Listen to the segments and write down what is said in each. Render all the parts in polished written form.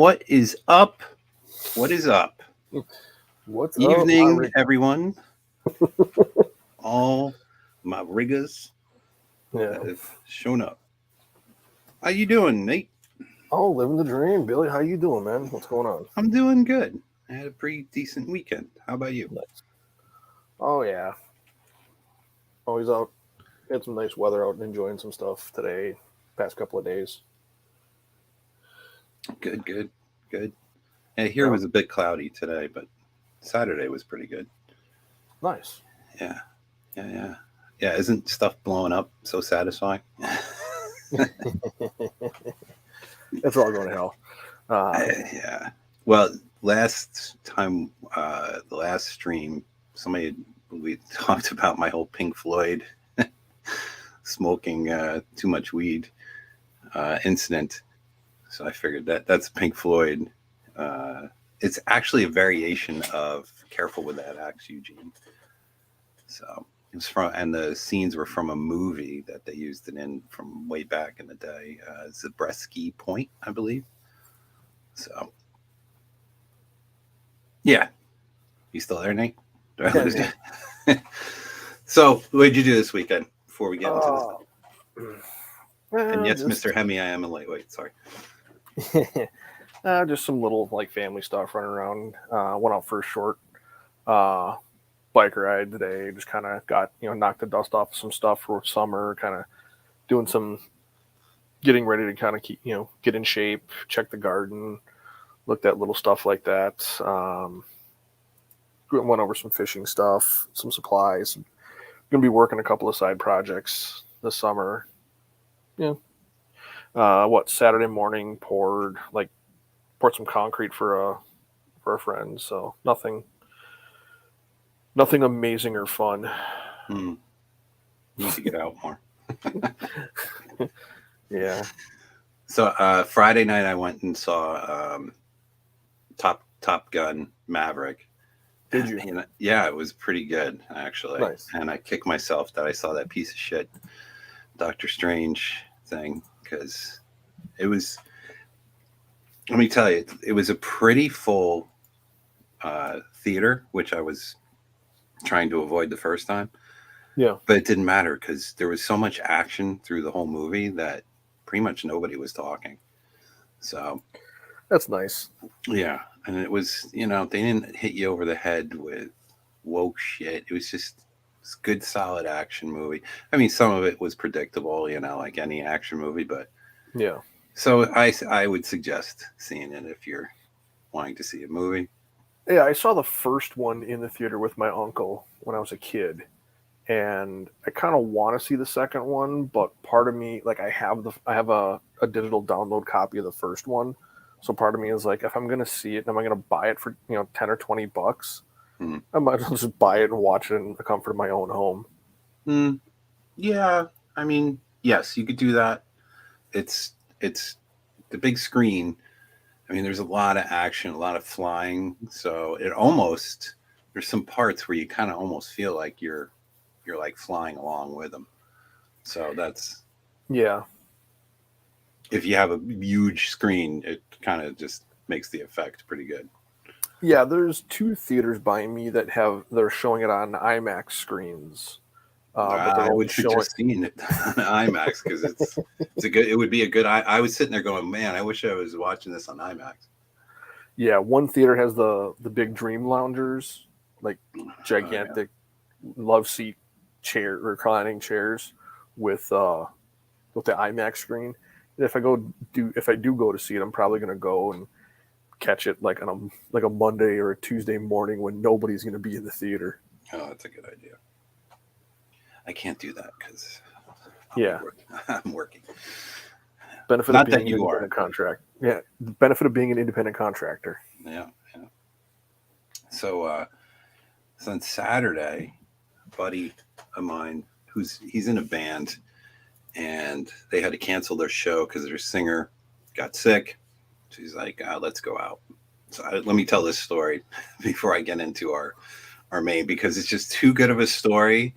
What is up? What is up? What's up, my Evening, rig? everyone. All my riggers Yeah. that have shown up. How you doing, Nate? Oh, living the dream, Billy. How you doing, man? What's going on? I'm doing good. I had a pretty decent weekend. How about you? Nice. Oh yeah. Always out. Had some nice weather out and enjoying some stuff today. Past couple of days. Good, good, good. Yeah, here Yeah. was a bit cloudy today, but Saturday was pretty good. Nice. Yeah, yeah. Yeah, isn't stuff blowing up so satisfying? It's all going to hell. Yeah. Well, last time, the last stream, we talked about my whole Pink Floyd smoking too much weed incident. So I figured that's Pink Floyd. It's actually a variation of "Careful with That Axe, Eugene." So it was from, and the scenes were from a movie that they used it in from way back in the day, Zabriskie Point, I believe. So, yeah, you still there, Nate? Do I lose you? So, what did you do this weekend before we get into this? And yes, just, Mr. Hemi, I am a lightweight. Sorry. just some little like family stuff running around. Went out for a short bike ride today. Just kind of got knocked the dust off of some stuff for summer. Kind of doing some getting ready to kind of keep get in shape. Check the garden. Looked at little stuff like that. Went over some fishing stuff, some supplies. Going to be working a couple of side projects this summer. Yeah. Saturday morning poured some concrete for a friend. So nothing amazing or fun. Need to get out more. Yeah. So Friday night I went and saw Top Gun Maverick. Did you? And, yeah, it was pretty good actually. Nice. And I kicked myself that I saw that piece of shit Doctor Strange thing, because it was. Let me tell you, it was a pretty full theater, which I was trying to avoid the first time. Yeah. But it didn't matter because there was so much action through the whole movie that pretty much nobody was talking. So that's nice. Yeah. And it was, they didn't hit you over the head with woke shit. It was just good, solid action movie. I mean, some of it was predictable, like any action movie, but yeah. So I would suggest seeing it if you're wanting to see a movie. Yeah, I saw the first one in the theater with my uncle when I was a kid, and I kind of want to see the second one, but part of me, I have a digital download copy of the first one, so part of me is like, if I'm gonna see it, am I gonna buy it for $10 or $20? I might as well just buy it and watch it in the comfort of my own home. Yeah, I mean, yes, you could do that. It's the big screen. I mean, there's a lot of action, a lot of flying, so there's some parts where you kind of almost feel like you're like flying along with them. So that's if you have a huge screen, it kind of just makes the effect pretty good. Yeah, there's 2 theaters by me that they're showing it on IMAX screens. But I would suggest seeing it on IMAX because it would be a good. I was sitting there going, man, I wish I was watching this on IMAX. Yeah, one theater has the big dream loungers, like gigantic love seat reclining chairs with the IMAX screen. And if I do go to see it, I'm probably going to go and catch it on a Monday or a Tuesday morning when nobody's going to be in the theater. Oh, that's a good idea. I can't do that because I'm working. Benefit of being an independent contractor. Yeah, the benefit of being an independent contractor. Yeah. So on Saturday, a buddy of mine he's in a band, and they had to cancel their show because their singer got sick. So he's like, let's go out. So let me tell this story before I get into our main, because it's just too good of a story.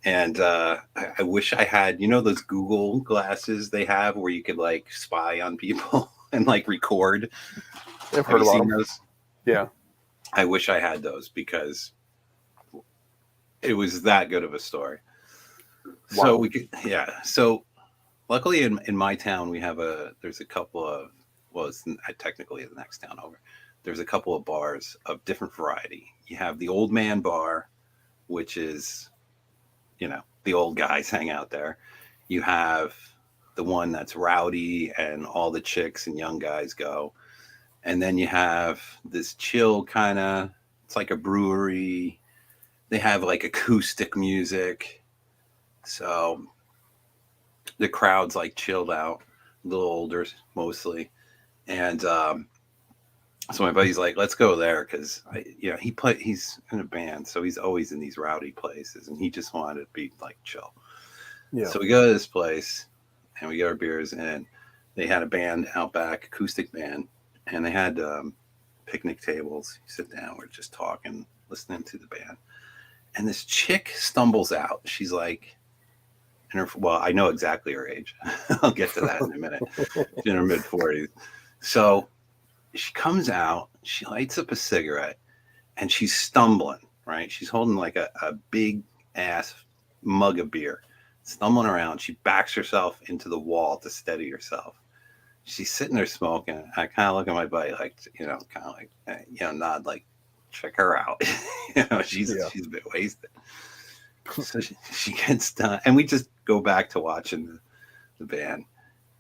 And I wish I had, those Google glasses they have where you could spy on people and like record. I've Have heard you about seen them. those? Yeah. I wish I had those because it was that good of a story. So Wow. we could, yeah. So luckily in my town, there's a couple of, well, it's technically the next town over. There's a couple of bars of different variety. You have the old man bar, which is, the old guys hang out there. You have the one that's rowdy and all the chicks and young guys go. And then you have this chill kind of, it's like a brewery. They have like acoustic music. So the crowd's like chilled out, a little older mostly. And so my buddy's like, let's go there because he's in a band, so he's always in these rowdy places, and he just wanted to be like chill. Yeah. So we go to this place, and we get our beers, and they had a band out back, acoustic band, and they had picnic tables. You sit down, we're just talking, listening to the band, and this chick stumbles out. She's like, well, I know exactly her age. I'll get to that in a minute. She's in her mid-40s. So she comes out, she lights up a cigarette, and she's stumbling, right? She's holding like a big ass mug of beer, stumbling around. She backs herself into the wall to steady herself. She's sitting there smoking. I kind of look at my buddy, like, kind of like, nod, like, check her out. She's a bit wasted. So she gets done, and we just go back to watching the band.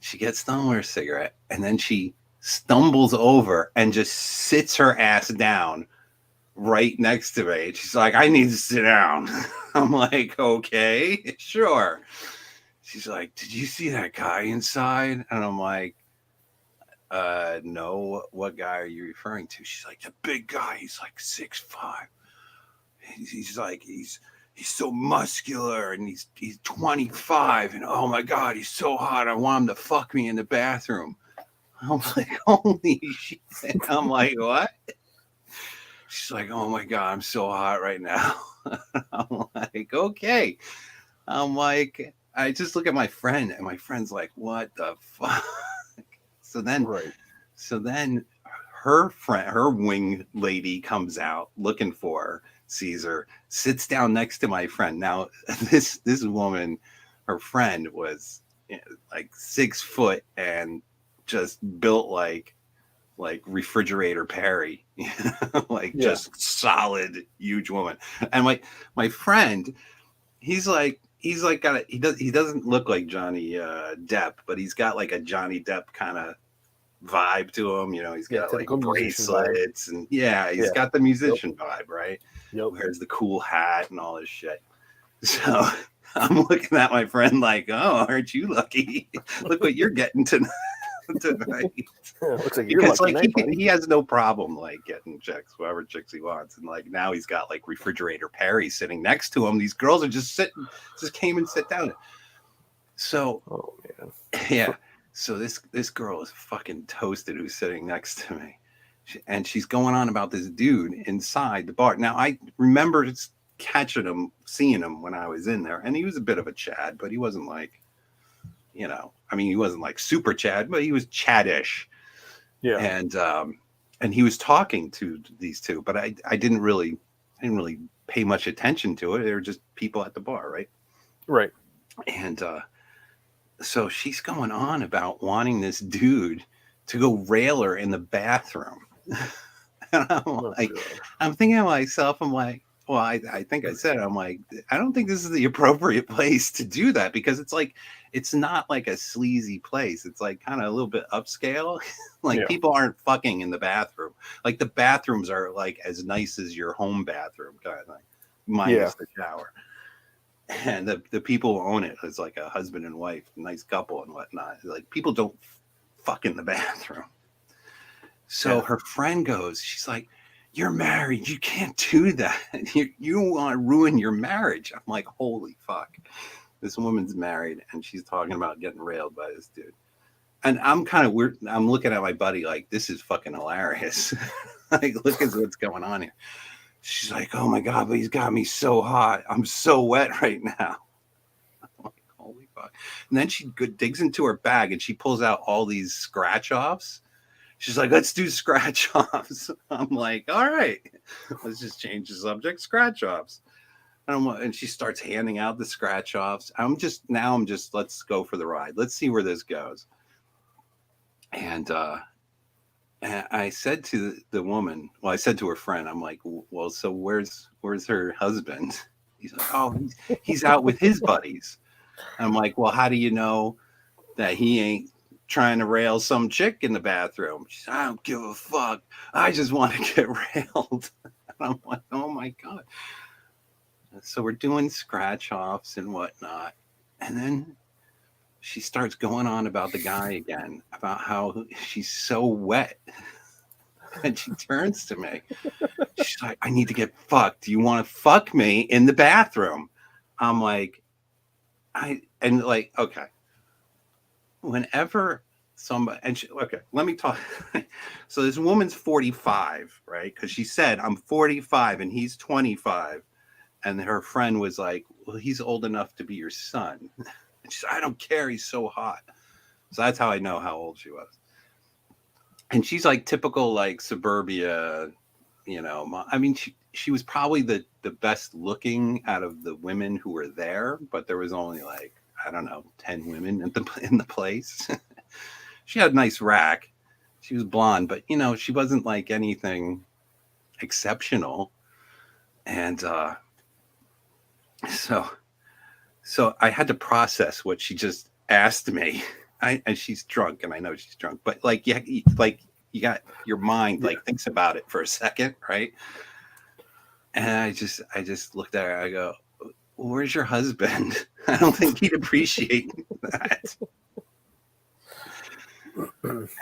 She gets done with her cigarette, and then she stumbles over and just sits her ass down right next to me. She's like, I need to sit down. I'm like, okay, sure. She's like, did you see that guy inside? And I'm like, no, what guy are you referring to? She's like, the big guy. He's like 6'5". He's like, he's so muscular, and he's 25, and oh my God, he's so hot. I want him to fuck me in the bathroom. I'm like, holy shit. I'm like, what? She's like, oh my God, I'm so hot right now. I'm like, okay. I'm like, I just look at my friend, and my friend's like, what the fuck? So then her friend, her wing lady comes out looking for her, sees her, sits down next to my friend. Now, this woman, her friend was like 6 foot and just built like refrigerator Perry, just solid, huge woman. And my friend, he doesn't look like Johnny Depp, but he's got like a Johnny Depp kind of vibe to him. He's got like bracelets and he's got the musician vibe, right? Yep. Wears the cool hat and all this shit. So I'm looking at my friend like, oh, aren't you lucky? Look what you're getting tonight. Looks like because like he has no problem like getting chicks, whoever chicks he wants, and like now he's got like refrigerator Perry sitting next to him. These girls are just came and sit down. So oh man, yeah. So this girl is fucking toasted who's sitting next to me, and she's going on about this dude inside the bar. Now I remember catching him, seeing him when I was in there, and he was a bit of a Chad, but he wasn't like, he wasn't like super Chad, but he was Chadish. Yeah. And he was talking to these two, but I didn't really pay much attention to it. They were just people at the bar, right? Right. And so she's going on about wanting this dude to go rail her in the bathroom. And I'm thinking to myself, I'm like, well, I think I said, I'm like, I don't think this is the appropriate place to do that, because it's not like a sleazy place. It's like kind of a little bit upscale. People aren't fucking in the bathroom. Like the bathrooms are like as nice as your home bathroom, kind of like, minus the shower. And the people who own it is like a husband and wife, nice couple and whatnot. Like people don't fuck in the bathroom. So her friend goes, she's like, you're married. You can't do that. You want to ruin your marriage. I'm like, holy fuck. This woman's married and she's talking about getting railed by this dude. And I'm kind of weird. I'm looking at my buddy like, this is fucking hilarious. Like, look at what's going on here. She's like, oh my God, but he's got me so hot. I'm so wet right now. I'm like, holy fuck. And then she digs into her bag and she pulls out all these scratch offs She's like, let's do scratch offs. I'm like, all right, let's just change the subject, scratch offs. And she starts handing out the scratch offs. I'm just, let's go for the ride. Let's see where this goes. And I said to the woman, well, I said to her friend, I'm like, well, so where's her husband? He's like, oh, he's out with his buddies. I'm like, well, how do you know that he ain't trying to rail some chick in the bathroom? She's, I don't give a fuck. I just want to get railed. And I'm like, oh my God. So we're doing scratch offs and whatnot. And then she starts going on about the guy again, about how she's so wet. And she turns to me. She's like, I need to get fucked. Do you want to fuck me in the bathroom? I'm like, okay. Whenever somebody, okay, let me talk. So this woman's 45, right? Because she said, I'm 45 and he's 25. And her friend was like, well, he's old enough to be your son. And she's like, I don't care. He's so hot. So that's how I know how old she was. And she's like typical, like suburbia, I mean, she was probably the best looking out of the women who were there, but there was only like, I don't know, 10 women in the place. She had a nice rack. She was blonde, but she wasn't like anything exceptional. And so I had to process what she just asked me. And she's drunk, and I know she's drunk, but you got your mind thinks about it for a second, right? And I just looked at her. I go, where's your husband? I don't think he'd appreciate that.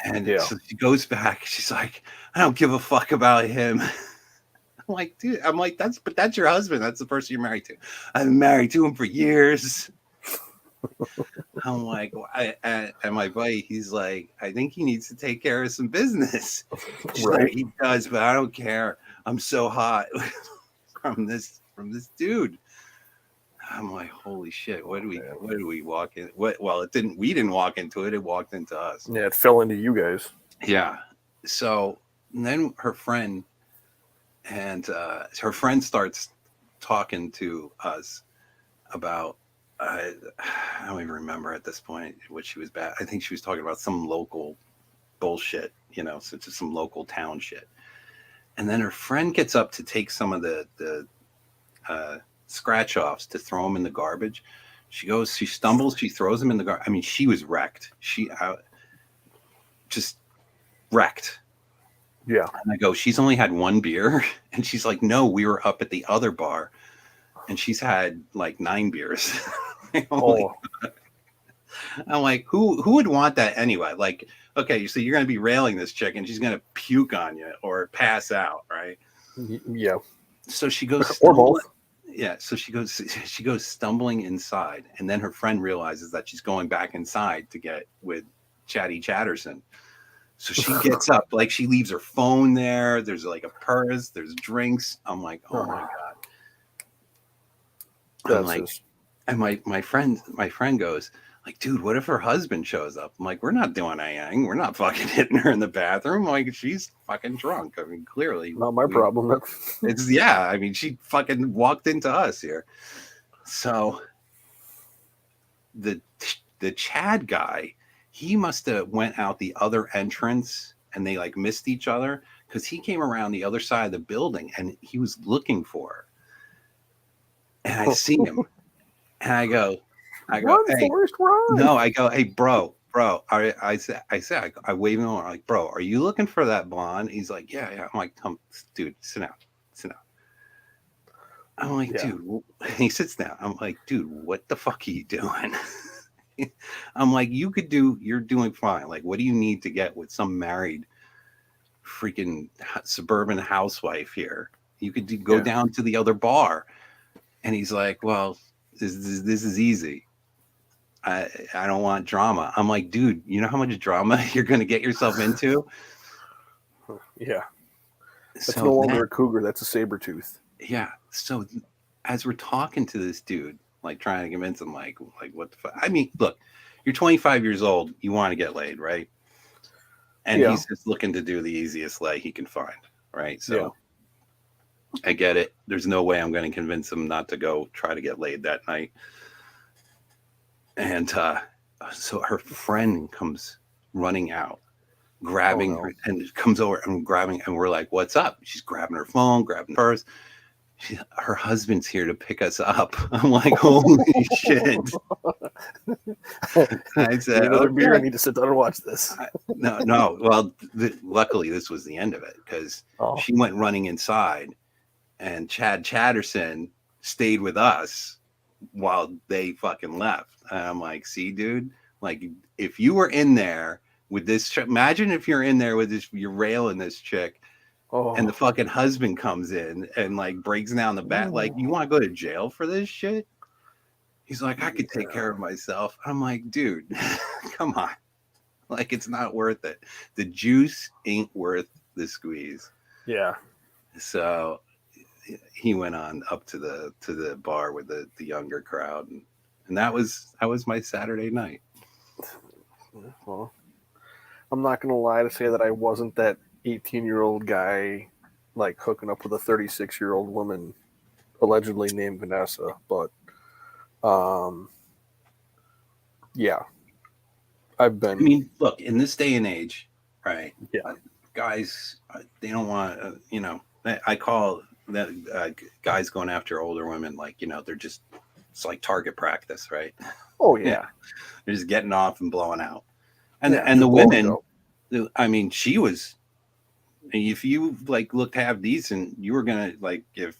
And so she goes back. She's like, I don't give a fuck about him. I'm like, dude, that's your husband. That's the person you're married to. I've been married to him for years. I'm like, and my buddy, he's like, I think he needs to take care of some business. She's right. Like, he does, but I don't care. I'm so hot from this dude. I'm like, holy shit! What did we walk in? Well, we didn't walk into it. It walked into us. Yeah, it fell into you guys. Yeah. So then her friend starts talking to us about. I don't even remember at this point what she was bad. I think she was talking about some local bullshit, such as some local town shit. And then her friend gets up to take some of the scratch offs to throw them in the garbage. She stumbles, she throws them in the garbage. I mean, she was wrecked. She just wrecked. Yeah. And I go, she's only had one beer. And she's like, no, we were up at the other bar. And she's had like 9 beers. I'm like, who would want that anyway? Like, okay, so you're going to be railing this chick and she's going to puke on you or pass out, right? Yeah. So she goes, or both. Yeah. So she goes stumbling inside, and then her friend realizes that she's going back inside to get with Chatty Chatterson. So she gets up, like she leaves her phone there. There's like a purse, there's drinks. I'm like, oh my God. I'm like, and my friend goes, like, dude, what if her husband shows up? I'm like, we're not doing anything. We're not fucking hitting her in the bathroom. Like, she's fucking drunk. I mean, clearly. Not my problem. I mean, she fucking walked into us here. So the Chad guy, he must have went out the other entrance and they like missed each other because he came around the other side of the building and he was looking for her. And I see him, and I go, run, hey, Forrest, run. No, I go, hey, bro. I wave him over, like, bro, are you looking for that blonde? He's like, yeah. I'm like, dude, sit down. I'm like, dude. He sits down. I'm like, dude, what the fuck are you doing? I'm like, you're doing fine. Like, what do you need to get with some married freaking suburban housewife here? You could go down to the other bar. And he's like, well, this is easy. I don't want drama. I'm like, dude, you know how much drama you're going to get yourself into? Yeah. That's no longer a cougar. That's a saber tooth. Yeah. So as we're talking to this dude, like trying to convince him, like what the fuck? I mean, look, you're 25 years old. You want to get laid, right? and he's just looking to do the easiest lay he can find, right? So I get it. There's no way I'm going to convince him not to go try to get laid that night. And so her friend comes running out, grabbing her, and comes over and grabbing, and we're like, "What's up?" She's grabbing her phone, grabbing hers. Her husband's here to pick us up. I'm like, holy shit. I said, another beer. I need to sit down and watch this. No. Well, luckily this was the end of it, because she went running inside, and Chad Chatterson stayed with us while they fucking left. And I'm like, see, dude, like, if you were in there with this, imagine if you're in there with this, you're railing this chick. And the fucking husband comes in and like breaks down the back. Like, you want to go to jail for this shit? He's like, I could take care of myself. I'm like, dude, come on. Like, it's not worth it. The juice ain't worth the squeeze. Yeah. So he went on up to the bar with the younger crowd, and that was my Saturday night. Well, I'm not gonna lie to say that I wasn't that 18-year-old guy like hooking up with a 36-year-old woman allegedly named Vanessa, but I've been. I mean, look, in this day and age, right? Yeah, guys, they don't want I call that guys going after older women like, they're just, it's like target practice, right? Oh yeah. They're just getting off and blowing out, and the women, I mean, she was. If you like looked half decent, you were gonna, like, if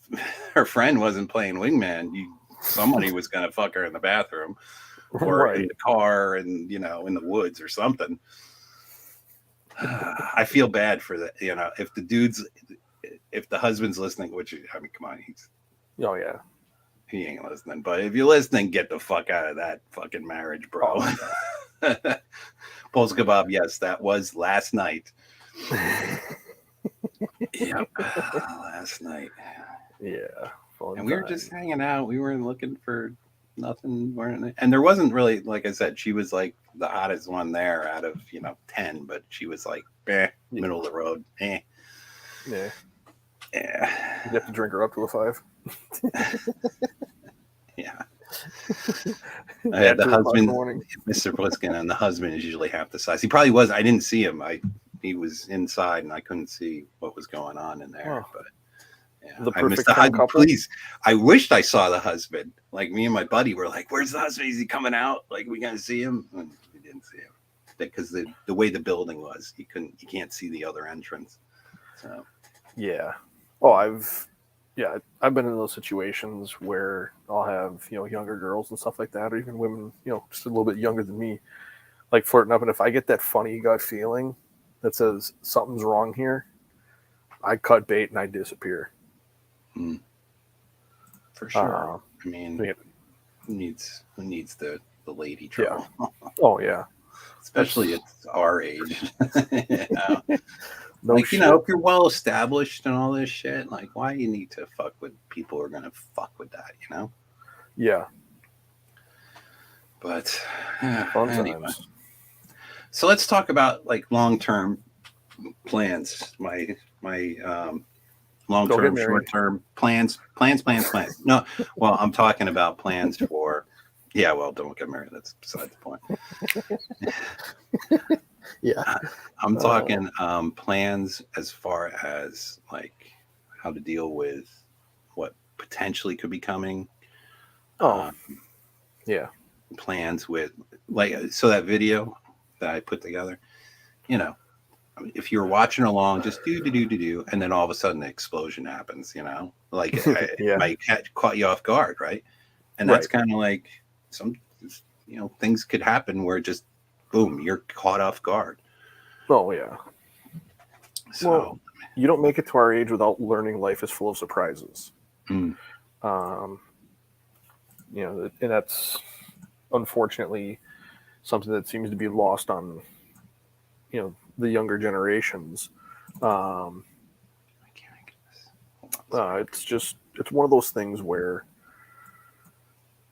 her friend wasn't playing wingman, somebody was gonna fuck her in the bathroom or in the car, and in the woods or something. I feel bad for that. If the husband's listening, which, I mean, come on, he ain't listening. But if you're listening, get the fuck out of that fucking marriage, bro. Pulse kebab, yes, that was last night. Yeah, last night. Yeah, and we were just hanging out. We weren't looking for nothing, and there wasn't really, like I said, she was like the hottest one there out of 10, but she was like middle of the road. Yeah. You have to drink her up to a 5. Yeah. I had the husband, Mr. Pliskin, and the husband is usually half the size. He probably was. I didn't see him. He was inside, and I couldn't see what was going on in there. But yeah, I missed the husband. Please, I wished I saw the husband. Like, me and my buddy were like, "Where's the husband? Is he coming out? Like, we gonna see him?" And we didn't see him because the way the building was, you can't see the other entrance. So yeah. Oh, I've been in those situations where I'll have younger girls and stuff like that, or even women just a little bit younger than me, like flirting up, and if I get that funny gut feeling that says something's wrong here, I cut bait and I disappear. For sure. I mean, who needs the lady trouble? Yeah. Oh yeah. Especially at our age. No, like, if you're well established and all this shit, like, why do you need to fuck with people who are gonna fuck with that, Yeah. But anyway. So let's talk about like long-term plans. My long-term, short-term plans. No, well, I'm talking about plans for. Yeah, well, don't get married. That's beside the point. Yeah, I'm talking plans as far as like how to deal with what potentially could be coming. Yeah. Plans with, like, so that video that I put together, if you're watching along, just do, and then all of a sudden the explosion happens, like it might caught you off guard, right? And that's kind of like some, things could happen where just boom, you're caught off guard. Oh yeah. So, well, you don't make it to our age without learning life is full of surprises. And that's unfortunately something that seems to be lost on the younger generations. It's one of those things where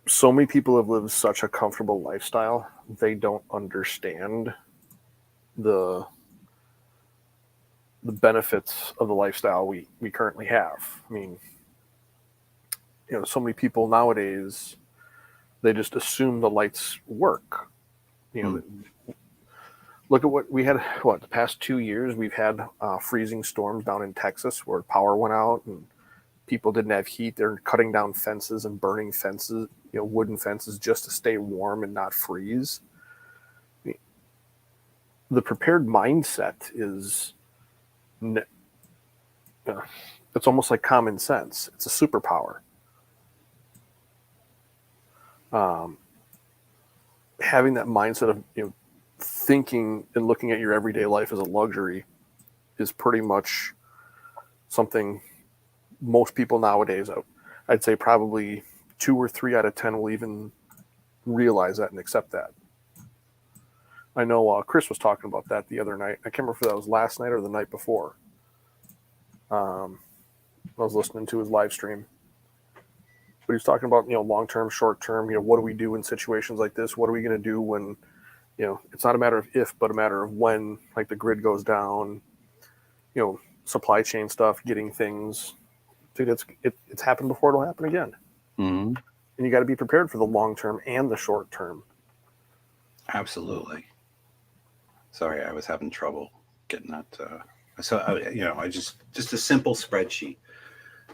so many people have lived such a comfortable lifestyle, they don't understand the the benefits of the lifestyle we currently have. I mean, so many people nowadays, they just assume the lights work. Look at what we had. The past 2 years we've had freezing storms down in Texas where power went out and people didn't have heat. They're cutting down fences and burning fences, wooden fences, just to stay warm and not freeze. The prepared mindset is, it's almost like common sense. It's a superpower. Having that mindset of thinking and looking at your everyday life as a luxury is pretty much something most people nowadays, I'd say probably 2 or 3 out of 10 will even realize that and accept that. I know Chris was talking about that the other night. I can't remember if that was last night or the night before. I was listening to his live stream. But he's talking about, long-term, short-term, what do we do in situations like this? What are we going to do when, it's not a matter of if, but a matter of when, like the grid goes down, supply chain stuff, getting things. Dude, it's happened before, it'll happen again. Mm-hmm. And you got to be prepared for the long-term and the short-term. Absolutely. Sorry, I was having trouble getting that. I just a simple spreadsheet.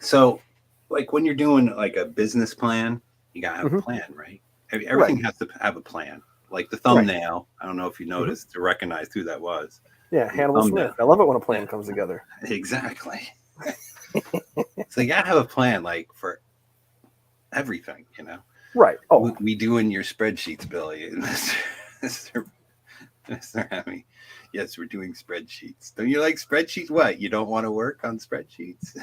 So, like when you're doing like a business plan, you gotta have a plan, right? Everything has to have a plan. Like the thumbnail. Right. I don't know if you noticed to recognize who that was. Yeah, Hannibal Smith. I love it when a plan comes together. Exactly. So you gotta have a plan, like for everything, Right. Oh, we do in your spreadsheets, Billy. Mr. Hemi. Yes, we're doing spreadsheets. Don't you like spreadsheets? What? You don't want to work on spreadsheets?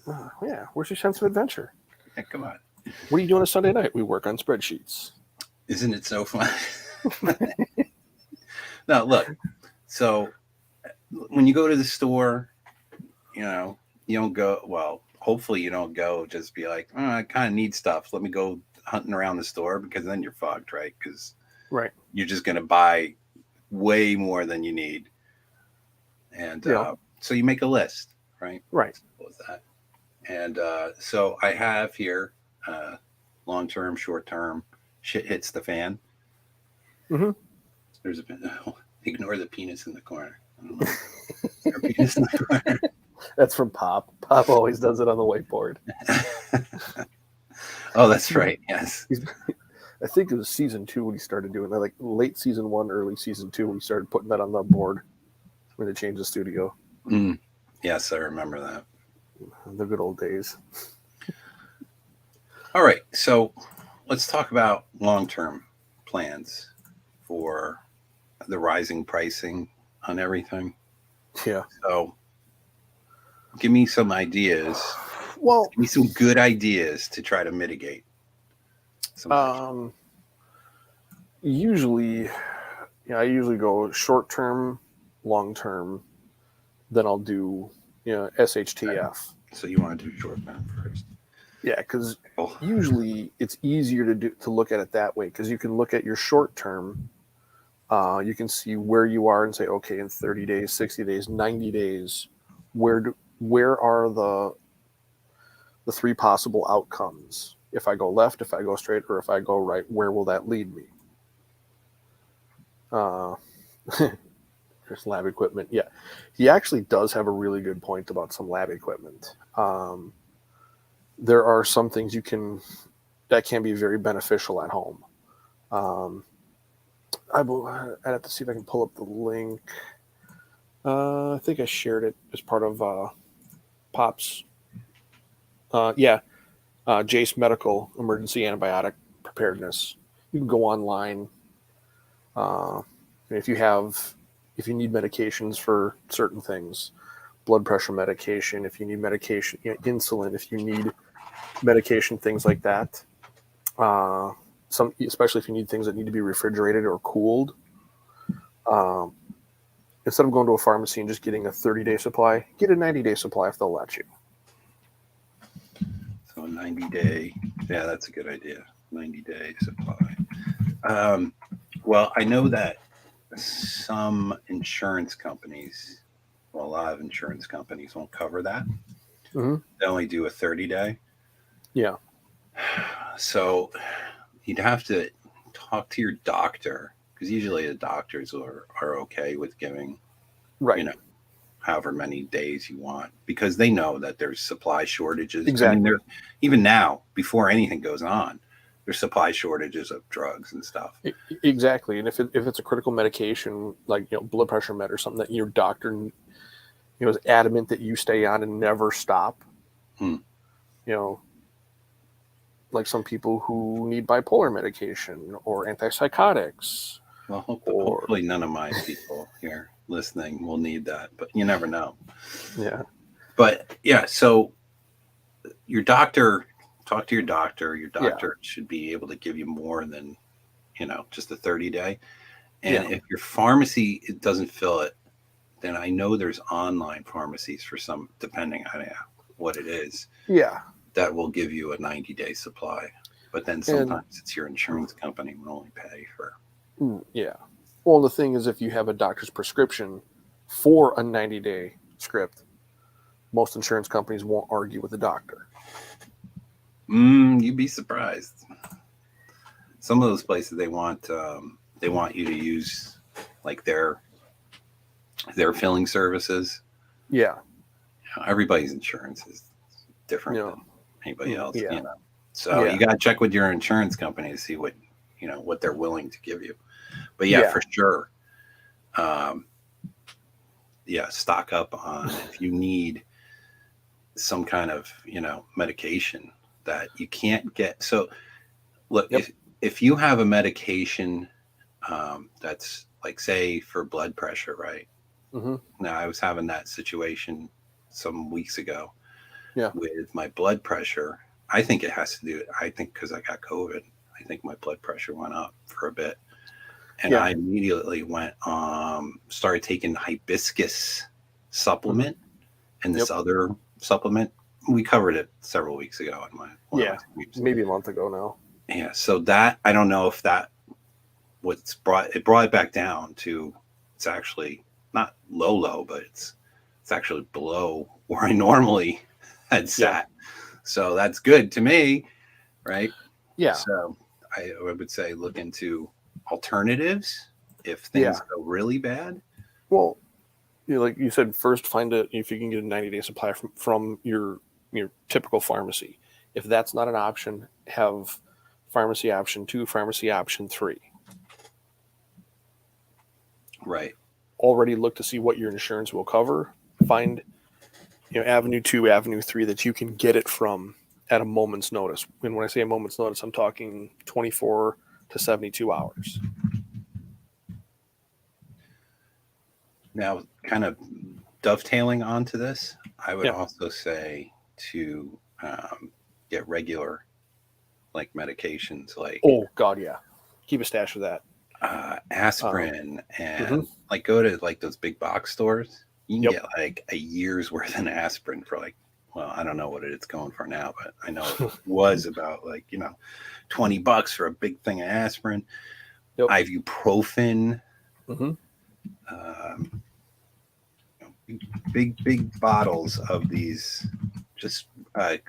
Yeah. Where's your sense of adventure? Yeah, come on. What are you doing on Sunday night? We work on spreadsheets. Isn't it so fun? No, look. So when you go to the store, you don't go, well, hopefully you don't go just be like, I kind of need stuff. Let me go hunting around the store, because then you're fucked, right? Because you're just going to buy way more than you need. And so you make a list, right? Right. What was that? And so I have here long-term, short-term, shit hits the fan. Mm-hmm. There's ignore the penis in the corner. I don't know. Is there a penis in the corner? That's from Pop. Pop always does it on the whiteboard. Oh, that's right. Yes. I think it was season 2 when he started doing that, like late season 1, early season 2, when he started putting that on the board when they changed the studio. Yes, I remember that. The good old days. All right, so let's talk about long-term plans for the rising pricing on everything. Yeah. So give me some ideas. Well, give me some good ideas to try to mitigate. Usually, I usually go short-term, long-term, then I'll do, SHTF. So you want to do short-term first? Yeah, because usually it's easier to look at it that way, because you can look at your short-term. You can see where you are and say, okay, in 30 days, 60 days, 90 days, where are the 3 possible outcomes? If I go left, if I go straight, or if I go right, where will that lead me? There's lab equipment. Yeah, he actually does have a really good point about some lab equipment. There are some things that can be very beneficial at home. I'd have to see if I can pull up the link. I think I shared it as part of Pop's. Jace Medical Emergency Antibiotic Preparedness. You can go online. If you need medications for certain things, blood pressure medication, if you need medication, insulin, if you need medication, things like that. Especially if you need things that need to be refrigerated or cooled. Instead of going to a pharmacy and just getting a 30-day supply, get a 90-day supply if they'll let you. So a 90-day, yeah, that's a good idea. 90-day supply. Well, I know that some insurance companies Well, a lot of insurance companies won't cover that. Hmm. They only do a 30-day. Yeah. So you'd have to talk to your doctor, because usually the doctors are okay with giving, you Right. know, however many days you want, because they know that there's supply shortages. I mean, Exactly. they're even now, before anything goes on, there's supply shortages of drugs and stuff. Exactly. And if it's a critical medication, like, blood pressure med or something that your doctor, is adamant that you stay on and never stop, Hmm. you know, like some people who need bipolar medication or antipsychotics Well, or, hopefully none of my people here listening will need that, but you never know. yeah. But yeah, so your doctor, talk to your doctor. Your Yeah. doctor should be able to give you more than, just a 30-day. And Yeah. if your pharmacy doesn't fill it, then I know there's online pharmacies for some, depending on what it is, Yeah. that will give you a 90-day supply. But then And sometimes it's your insurance company will only pay for. yeah. Well, the thing is, if you have a doctor's prescription for a 90-day script, most insurance companies won't argue with the doctor. You'd be surprised. Some of those places they want you to use like their filling services. Yeah. Everybody's insurance is different You than anybody else, yeah. So Yeah. you got to check with your insurance company to see what they're willing to give you. But yeah, Yeah. for sure. Um, yeah, stock up on if you need some kind of medication that you can't get. So look, Yep. if you have a medication that's like, say, for blood pressure, right? Hmm. Now I was having that situation some weeks ago Yeah. with my blood pressure. I think it has to do. I think because I got COVID, I think my blood pressure went up for a bit, and Yeah. I immediately went started taking hibiscus Hmm. supplement and Yep. this other supplement. We covered it several weeks ago in one of my Yeah. streams. Maybe a month ago now. Yeah, so that I don't know if that what's brought it back down to, it's actually not low, but it's actually below where I normally had Yeah. sat. So that's good to me, right? Yeah. So I would say look into alternatives if things Yeah. go really bad. Well, like you said, first find it if you can get a 90-day supply from your typical pharmacy. If that's not an option, have pharmacy option 2, pharmacy option 3. Right. Already look to see what your insurance will cover. Find avenue 2, avenue 3 that you can get it from at a moment's notice. And when I say a moment's notice, I'm talking 24 to 72 hours. Now, kind of dovetailing onto this, I would Yeah. also say to get regular like medications like Oh God, yeah. Keep a stash of that. aspirin, Mhm. and like go to like those big box stores. You can Yep. get like a year's worth of aspirin for like, well, I don't know what it's going for now, but I know it was about like, $20 for a big thing of aspirin. Yep. Ibuprofen, Mhm. um, big bottles of these just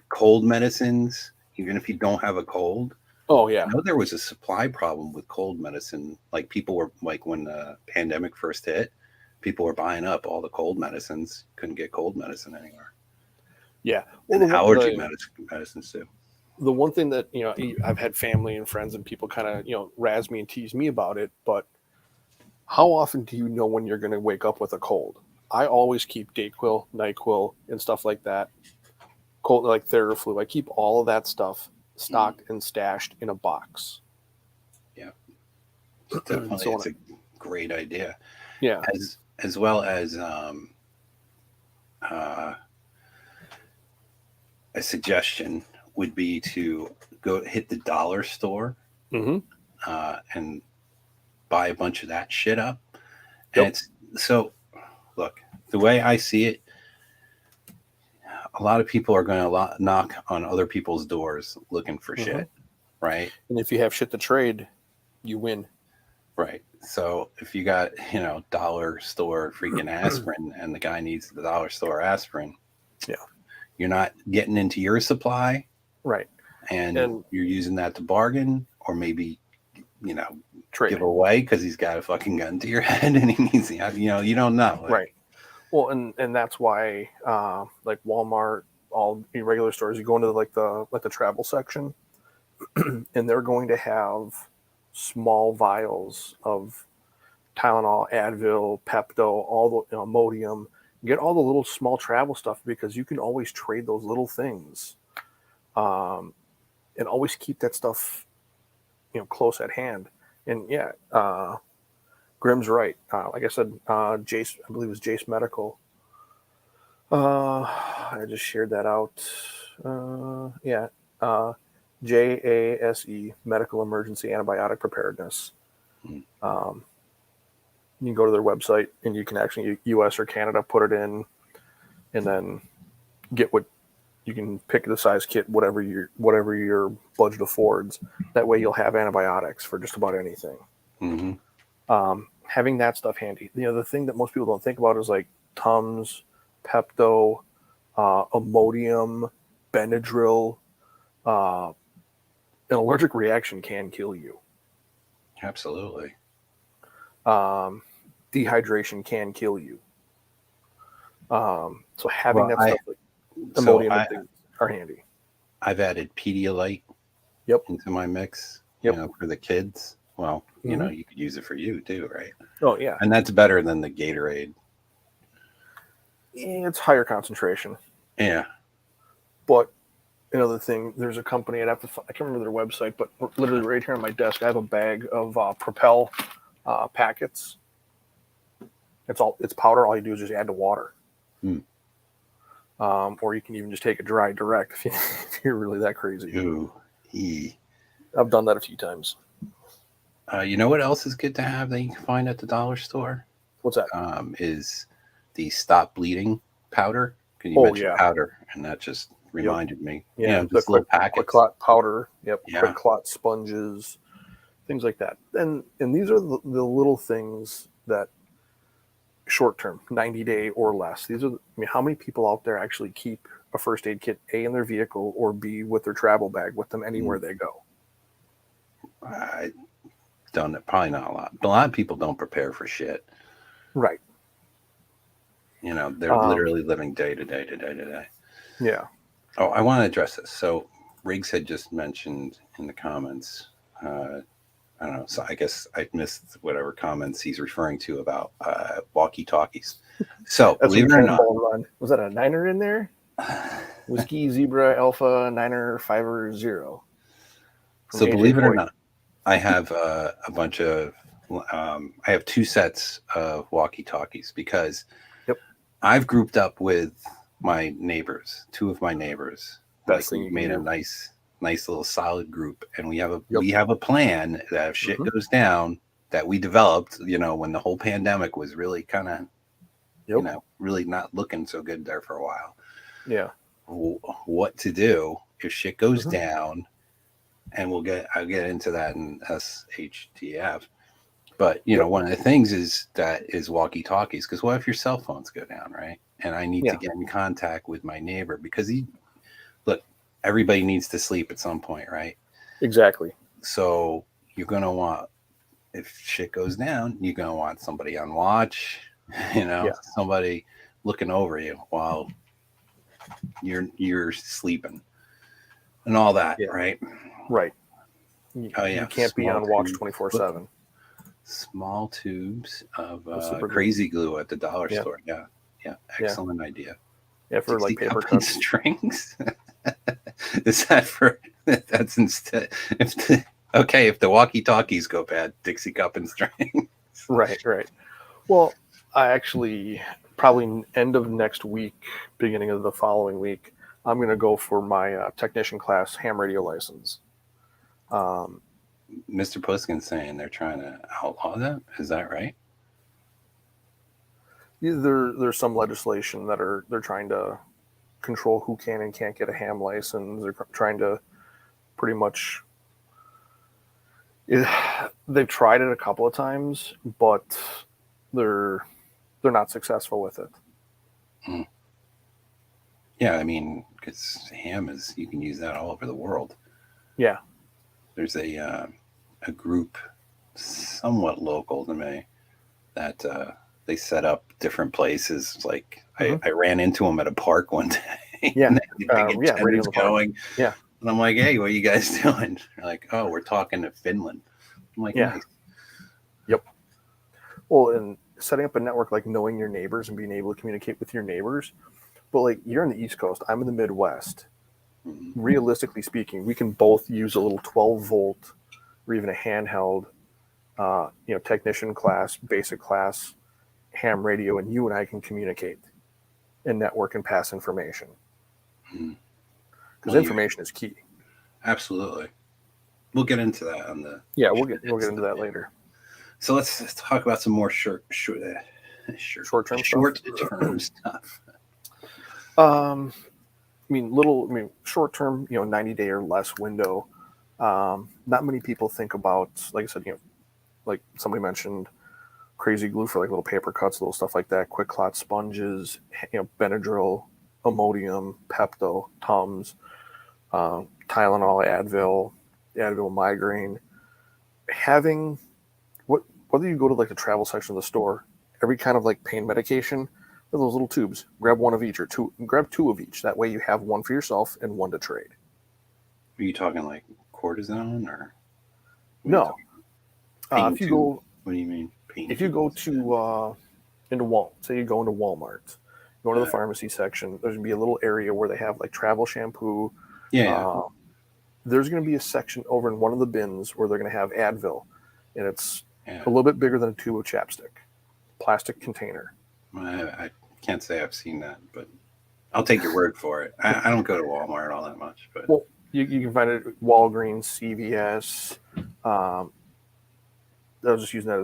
cold medicines, even if you don't have a cold. Oh I yeah. know there was a supply problem with cold medicine. Like people were like when the pandemic first hit, people were buying up all the cold medicines. Couldn't get cold medicine anywhere, Yeah. Well, and allergy medicines too. the one thing that I've had family and friends and people kind of razz me and tease me about it, but how often do you know when you're going to wake up with a cold? I always keep Dayquil, Nyquil, and stuff like that. Cold like Theraflu. I keep all of that stuff stocked and stashed in a box. Yeah, definitely, So it's a great idea. yeah. As well as uh, a suggestion would be to go hit the dollar store Mm-hmm. and buy a bunch of that shit up. And Yep. it's so, look, the way I see it, a lot of people are going to knock on other people's doors looking for Mm-hmm. shit, right? And if you have shit to trade, you win. Right. So if you got, dollar store freaking aspirin and the guy needs the dollar store aspirin, Yeah. you're not getting into your supply Right. and And you're using that to bargain or maybe, trade. give away because he's got a fucking gun to your head and he needs, you don't know. Like, Right. Well, and that's why, like Walmart, all the regular stores, you go into the travel section, and they're going to have small vials of Tylenol, Advil, Pepto, all the Imodium. Get all the little small travel stuff because you can always trade those little things, and always keep that stuff, close at hand. And yeah, Grimm's right. Like I said, Jace, I believe it was Jace Medical. I just shared that out. Yeah. JASE, Medical Emergency Antibiotic Preparedness. Mm. You can go to their website and you can actually, US or Canada, put it in and then get what you can pick the size kit, whatever your budget affords. That way you'll have antibiotics for just about anything. Mm-hmm. Having that stuff handy. The thing that most people don't think about is like Tums, Pepto, Imodium, Benadryl. An allergic reaction can kill you. Absolutely. Dehydration can kill you. So having that stuff like so Imodium and things are handy. I've added Pedialyte Yep. into my mix, Yep. for the kids. Well, Mhm. you could use it for you too, right? Oh yeah, And that's better than the Gatorade. it's higher concentration. Yeah. But another thing, there's a company I can't remember their website, but literally right here on my desk, I have a bag of Propel packets. It's powder. All you do is just add to water. Hmm. Or you can even just take it dry direct if you're really that crazy. Ooh. I've done that a few times. You know what else is good to have that you can find at the dollar store? What's that? Is the Stop Bleeding powder. Because you mentioned powder, and that just reminded me. Yeah, just little packets. Quick clot powder. Yep. Yeah. Quick clot sponges, things like that. And these are the little things that short term, 90-day or less. These are, how many people out there actually keep a first aid kit, A, in their vehicle, or B, with their travel bag with them anywhere they go? I don't know. Probably not a lot. But a lot of people don't prepare for shit. Right. They're literally living day to day to day to day. Yeah. Oh, I want to address this. So Riggs had just mentioned in the comments, I don't know. So I guess I missed whatever comments he's referring to about walkie-talkies. So believe it or not, was that a Niner in there? Whiskey Zebra Alpha Niner 5-0. So believe it or not, I have a bunch of. I have 2 sets of walkie-talkies because I've grouped up with my neighbors, 2 of my neighbors. Best thing we you can made do. a nice little solid group, and we have a plan that if shit goes down, that we developed. When the whole pandemic was really kind of, really not looking so good there for a while. Yeah. What to do if shit goes down, and I'll get into that in SHTF. But one of the things is walkie-talkies, because what if your cell phones go down, right? And I need to get in contact with my neighbor because everybody needs to sleep at some point, right? Exactly. So you're gonna want, if shit goes down, you're gonna want somebody on watch, somebody looking over you while you're sleeping and all that, right? Right. Oh yeah, you can't be on watch 24/7. Small tubes of crazy glue at the dollar store. Yeah. Excellent idea. Yeah, for like paper cuts. Strings. Is that for? That's instead. If the walkie-talkies go bad, Dixie cup and string. Right. Well, I actually probably end of next week, beginning of the following week, I'm going to go for my technician class ham radio license. Mr. Puskin's saying they're trying to outlaw that. Is that right? There's some legislation that they're trying to control who can and can't get a ham license. They're trying to pretty much. they've tried it a couple of times, but they're not successful with it. Mm. Yeah, I mean, because ham is, you can use that all over the world. Yeah. There's a group somewhat local to me that they set up different places. Like I ran into them at a park one day. Yeah. And they had big Yeah. Right in antennas the park. going. Yeah. And I'm like, hey, what are you guys doing? They're like, oh, we're talking to Finland. I'm like, Yeah. nice. Yep. Well, and setting up a network, like knowing your neighbors and being able to communicate with your neighbors. But like you're in the East Coast, I'm in the Midwest. Mm-hmm. Realistically speaking, we can both use a little 12-volt or even a handheld, technician class, basic class ham radio, and you and I can communicate and network and pass information. Because information is key. Absolutely. We'll get into that on the. Yeah, we'll get into that later. So let's talk about some more short-term stuff. Short term, 90-day or less window. Not many people think about, like I said, like somebody mentioned, crazy glue for like little paper cuts, little stuff like that, quick clot sponges, Benadryl, Imodium, Pepto, Tums, Tylenol, Advil migraine. Having whether you go to like the travel section of the store, every kind of like pain medication, with those little tubes, grab one of each or grab two of each. That way you have one for yourself and one to trade. Are you talking like cortisone or? No. If you go, what do you mean? If you go to into Walmart, say you go into Walmart, go to the pharmacy section. There's gonna be a little area where they have like travel shampoo. Yeah. There's gonna be a section over in one of the bins where they're gonna have Advil, and it's a little bit bigger than a tube of chapstick, plastic container. I can't say I've seen that, but I'll take your word for it. I don't go to Walmart all that much, but well, you can find it at Walgreens, CVS. I was just using that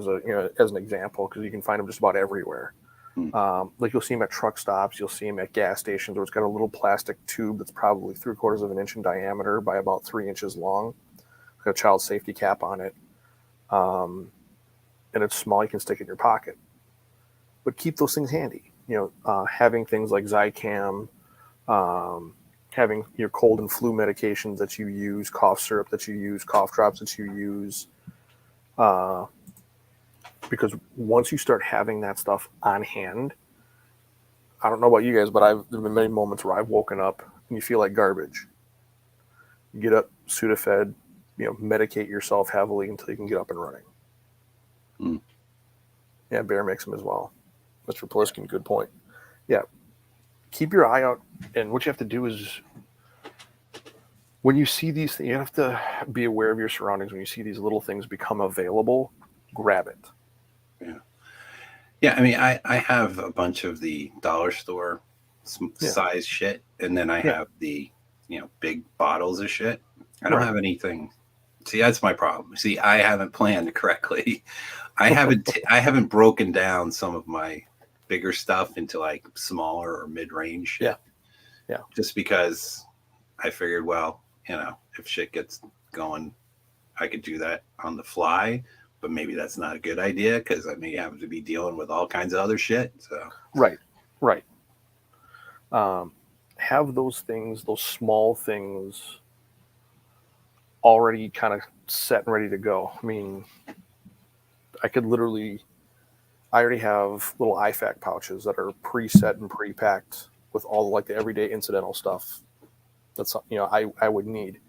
as an example because you can find them just about everywhere. Like you'll see them at truck stops, you'll see them at gas stations where it's got a little plastic tube that's probably 3/4 of an inch in diameter by about 3 inches long. It's got a child safety cap on it, and it's small. You can stick it in your pocket, but keep those things handy. Having things like Zicam, having your cold and flu medications that you use, cough syrup that you use, cough drops that you use. Because once you start having that stuff on hand, I don't know about you guys, but there have been many moments where I've woken up and you feel like garbage. You get up, Sudafed, medicate yourself heavily until you can get up and running. Yeah, Bear makes them as well. Mr. Pliskin, good point. Yeah, keep your eye out, and what you have to do is when you see these things, you have to be aware of your surroundings. When you see these little things become available, grab it. Yeah. I mean, I have a bunch of the dollar store size shit, and then I have the big bottles of shit. I don't have anything. See, that's my problem. See, I haven't planned correctly. I haven't broken down some of my bigger stuff into like smaller or mid-range shit. Yeah. Just because I figured, well, if shit gets going, I could do that on the fly, but maybe that's not a good idea because I may have to be dealing with all kinds of other shit. So right. Have those things, those small things, already kind of set and ready to go. I mean, I already have little IFAC pouches that are preset and pre-packed with all like the everyday incidental stuff that's I would need.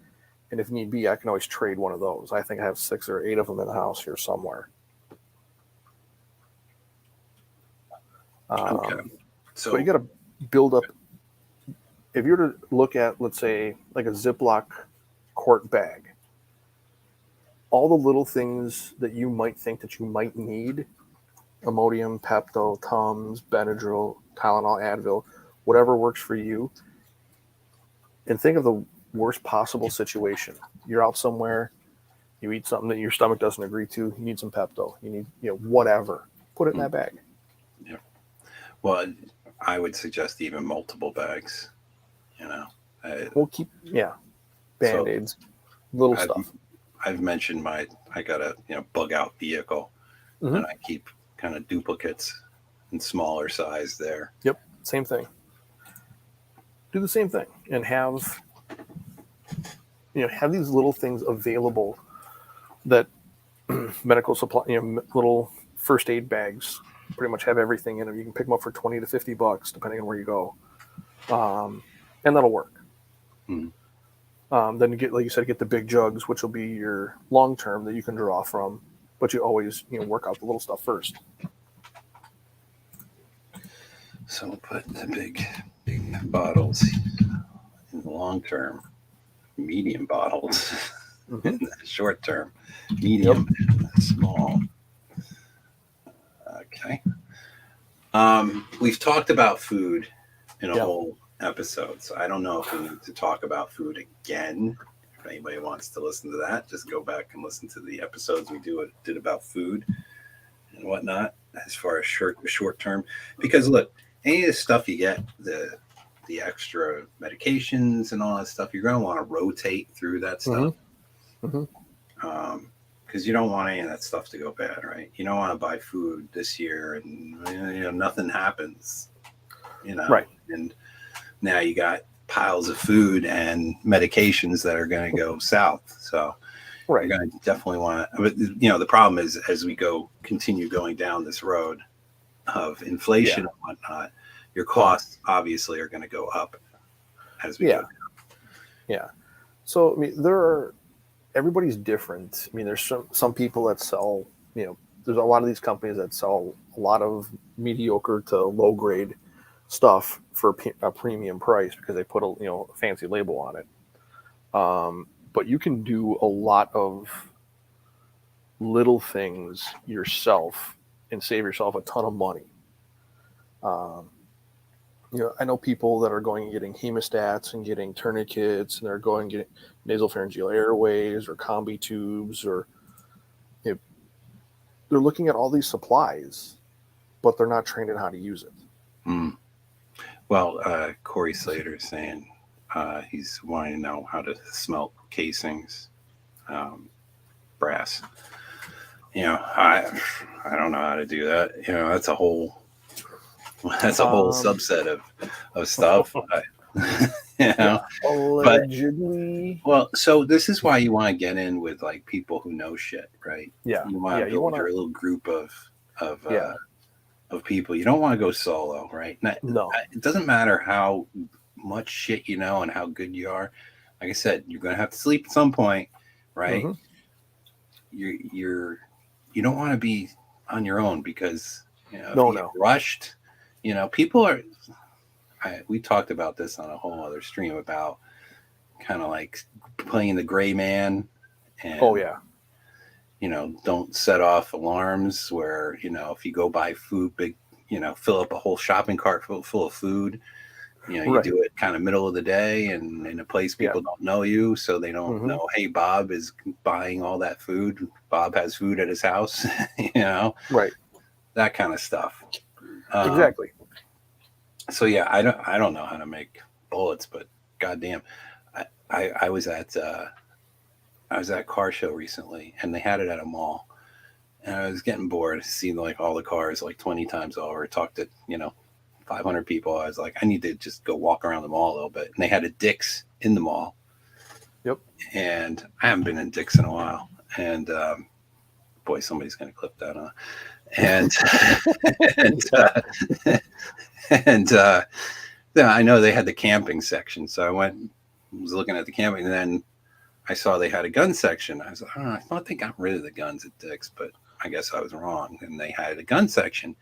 And if need be, I can always trade one of those. I think I have 6 or 8 of them in the house here somewhere. Okay. So you got to build up. If you were to look at, let's say, like a Ziploc quart bag, all the little things that you might think that you might need, Imodium, Pepto, Tums, Benadryl, Tylenol, Advil, whatever works for you, and think of the worst possible situation. You're out somewhere, you eat something that your stomach doesn't agree to, you need some Pepto, you need, whatever. Put it in that bag. Yeah. Well, I would suggest even multiple bags, We'll keep, Band-Aids, little stuff. I've mentioned I got a bug out vehicle, and I keep kind of duplicates in smaller size there. Yep, same thing. Do the same thing and have these little things available that medical supply, little first aid bags pretty much have everything in them. You can pick them up for $20 to $50 depending on where you go, and that'll work. Then you get, like you said, get the big jugs, which will be your long term that you can draw from, but you always work out the little stuff first. So we'll put the big bottles in the long term, medium bottles in the short term, medium and small. Okay. We've talked about food in a whole episode, so I don't know if we need to talk about food again. If anybody wants to listen to that, just go back and listen to the episodes we did about food and whatnot as far as short term. Because look, any of the stuff you get, the extra medications and all that stuff, you're going to want to rotate through that stuff. Because you don't want any of that stuff to go bad, right? You don't want to buy food this year and nothing happens, Right. And now you got piles of food and medications that are going to go south. So you're going to definitely want to. But the problem is as we continue going down this road of inflation and whatnot, your costs obviously are going to go up as we go down. Yeah. So I mean, everybody's different. I mean, there's some people that sell, there's a lot of these companies that sell a lot of mediocre to low grade stuff for a premium price because they put a fancy label on it. But you can do a lot of little things yourself and save yourself a ton of money. I know people that are going and getting hemostats and getting tourniquets, and they're going and getting nasopharyngeal airways or combi tubes, or they're looking at all these supplies, but they're not trained in how to use it. Well, Corey Slater is saying he's wanting to know how to smelt casings, brass. I don't know how to do that. That's a whole subset of stuff. Allegedly. But so this is why you want to get in with like people who know shit, right? Yeah. You want to build your little group of people. You don't want to go solo, right? No. It doesn't matter how much shit you know and how good you are. Like I said, you're going to have to sleep at some point, right? You don't want to be on your own because if you get rushed. People are. We talked about this on a whole other stream about kind of like playing the gray man, and don't set off alarms where if you go buy food, fill up a whole shopping cart full of food. You do it kind of middle of the day and in a place people don't know you, so they don't know. Hey, Bob is buying all that food. Bob has food at his house. That kind of stuff. Exactly. So I don't know how to make bullets, but goddamn, I was at a car show recently, and they had it at a mall, and I was getting bored seeing like all the cars like 20 times over. Talked to 500 people. I was like, I need to just go walk around the mall a little bit, and they had a Dick's in the mall. Yep. And I haven't been in Dick's in a while, and boy, somebody's gonna clip that, huh? And I know they had the camping section, so I was looking at the camping, and then I saw they had a gun section. I was like, I thought they got rid of the guns at Dick's, but I guess I was wrong. And they had a gun section,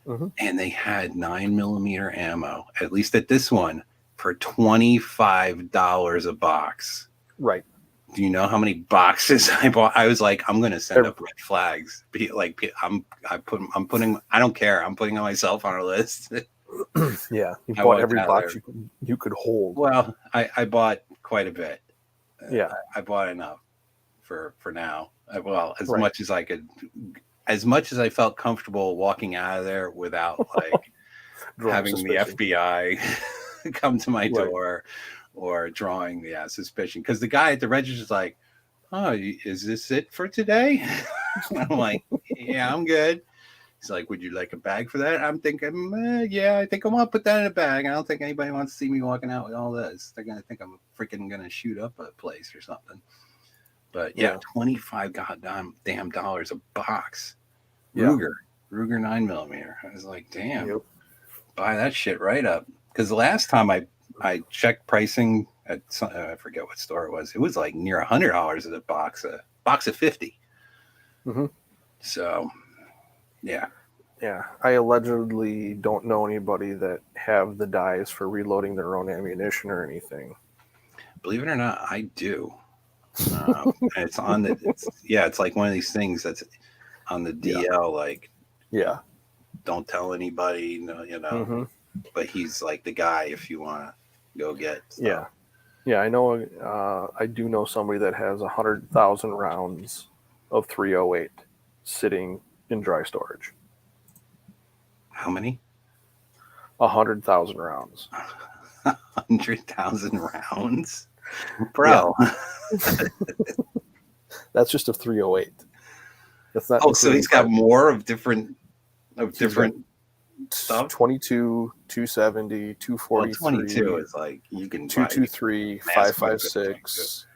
and they had 9mm ammo, at least at this one, for $25 a box. Right. Do you know how many boxes I bought? I was like, I'm going to send up red flags. I don't care. I'm putting myself on a list. You bought every box you could hold. Well, I bought quite a bit. I bought enough for now. Much as I could, as much as I felt comfortable walking out of there without like having the FBI come to my door or drawing suspicion. Because the guy at the register is like, "Oh, is this it for today?" I'm like, "Yeah, I'm good." He's like, "Would you like a bag for that?" I'm thinking, "Yeah, I think I want to put that in a bag. I don't think anybody wants to see me walking out with all this. They're gonna think I'm freaking gonna shoot up a place or something." But yeah, Yeah. $25 goddamn damn dollars a box. Yeah. Ruger 9mm. I was like, damn, Yep. buy that shit right up. Because the last time I checked pricing at I forget what store it was like near $100 a box of 50. Mm-hmm. So yeah, Yeah. I allegedly don't know anybody that have the dies for reloading their own ammunition or anything. believe it or not, I do. And it's on the it's like one of these things that's on the Yeah. DL, like, Yeah. don't tell anybody, Mm-hmm. but he's like the guy if you want to go get stuff. Yeah. Yeah. I know. I do know somebody that has 100,000 rounds of 308 sitting in dry storage. How many? 100,000 rounds. 100,000 rounds, bro. That's just a 308. That's not. Oh, so he's got more of different stuff. 22, 270, 243. Well, 22 is like you can 223, 556,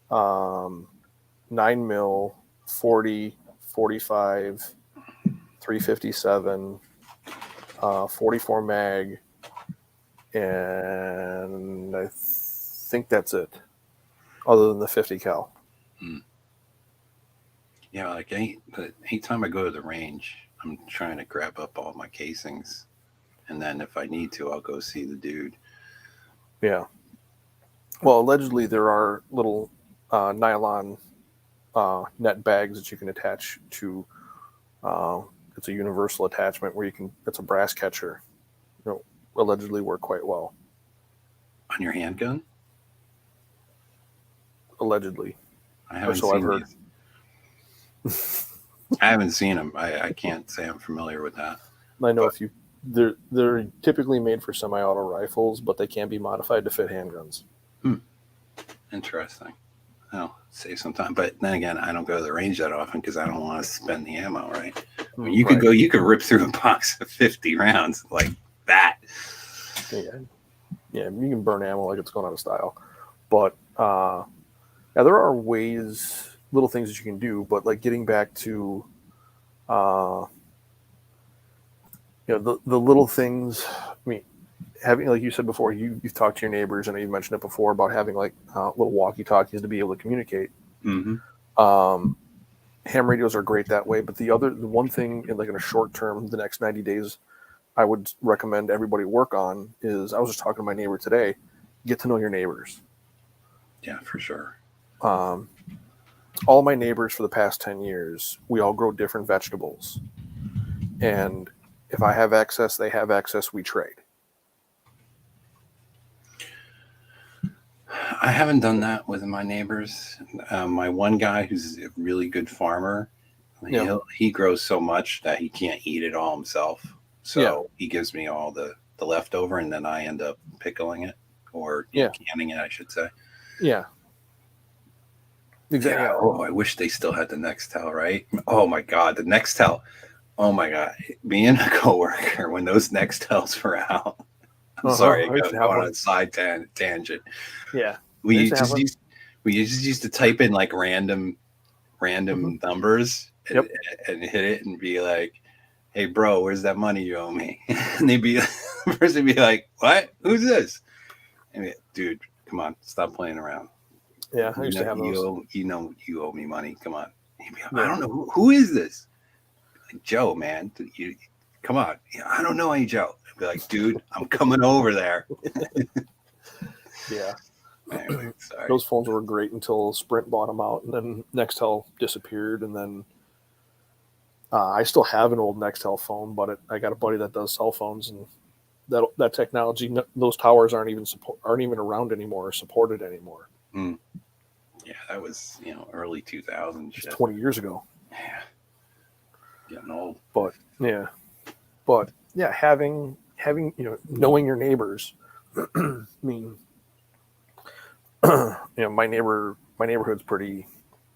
9 mil, 40, 45, 357, 44 mag, and I think that's it, other than the 50 cal. Yeah, like anytime I go to the range, I'm trying to grab up all my casings, and then if I need to, I'll go see the dude. Yeah. Well, allegedly there are little nylon net bags that you can attach to. It's a universal attachment where you can. It's a brass catcher. Allegedly work quite well. On your handgun? Allegedly, I haven't so seen I've heard. I haven't seen them. I can't say I'm familiar with that. I know if you, they're typically made for semi-auto rifles, but they can be modified to fit handguns. Interesting. I'll save some time. But then again, I don't go to the range that often because I don't want to spend the ammo, right? I mean, you could rip through a box of 50 rounds like that. Yeah, you can burn ammo like it's going out of style. But yeah, there are ways, little things that you can do. But like getting back to, the little things. I mean, having, like you said before, you've talked to your neighbors, and you've mentioned it before about having like little walkie-talkies to be able to communicate. Mm-hmm. Ham radios are great that way, but the one thing in a short term, the next 90 days, I would recommend everybody work on is, I was just talking to my neighbor today, get to know your neighbors. Yeah, for sure. All my neighbors for the past 10 years, we all grow different vegetables. And if I have excess, they have excess, we trade. I haven't done that with my neighbors. My one guy who's a really good farmer, he grows so much that he can't eat it all himself. So he gives me all the leftover, and then I end up pickling it or canning it, I should say. Yeah. Exactly. Yeah. Oh, I wish they still had the Nextel, right? Oh my God, the Nextel. Oh my God, me and a coworker, when those Nextels were out. I'm sorry, I got on a side tangent. Yeah. We just used to type in like random numbers and hit it and be like, "Hey, bro, where's that money you owe me?" And the person would be like, "What? Who's this?" And dude, come on, stop playing around. Yeah, I used to have those. You owe me money. Come on. He'd be like, I don't know who is this. Like, Joe, man, come on. I don't know any Joe. I'd be like, dude, I'm coming over there. Yeah. Anyway, sorry. Those phones were great until Sprint bought them out, and then Nextel disappeared, and then I still have an old Nextel phone, but I got a buddy that does cell phones, and that technology, those towers aren't even around anymore or supported anymore. Mm. Yeah, that was early 2000s. It's 20 years ago. Yeah, getting old. But having knowing your neighbors. I mean, my neighborhood's pretty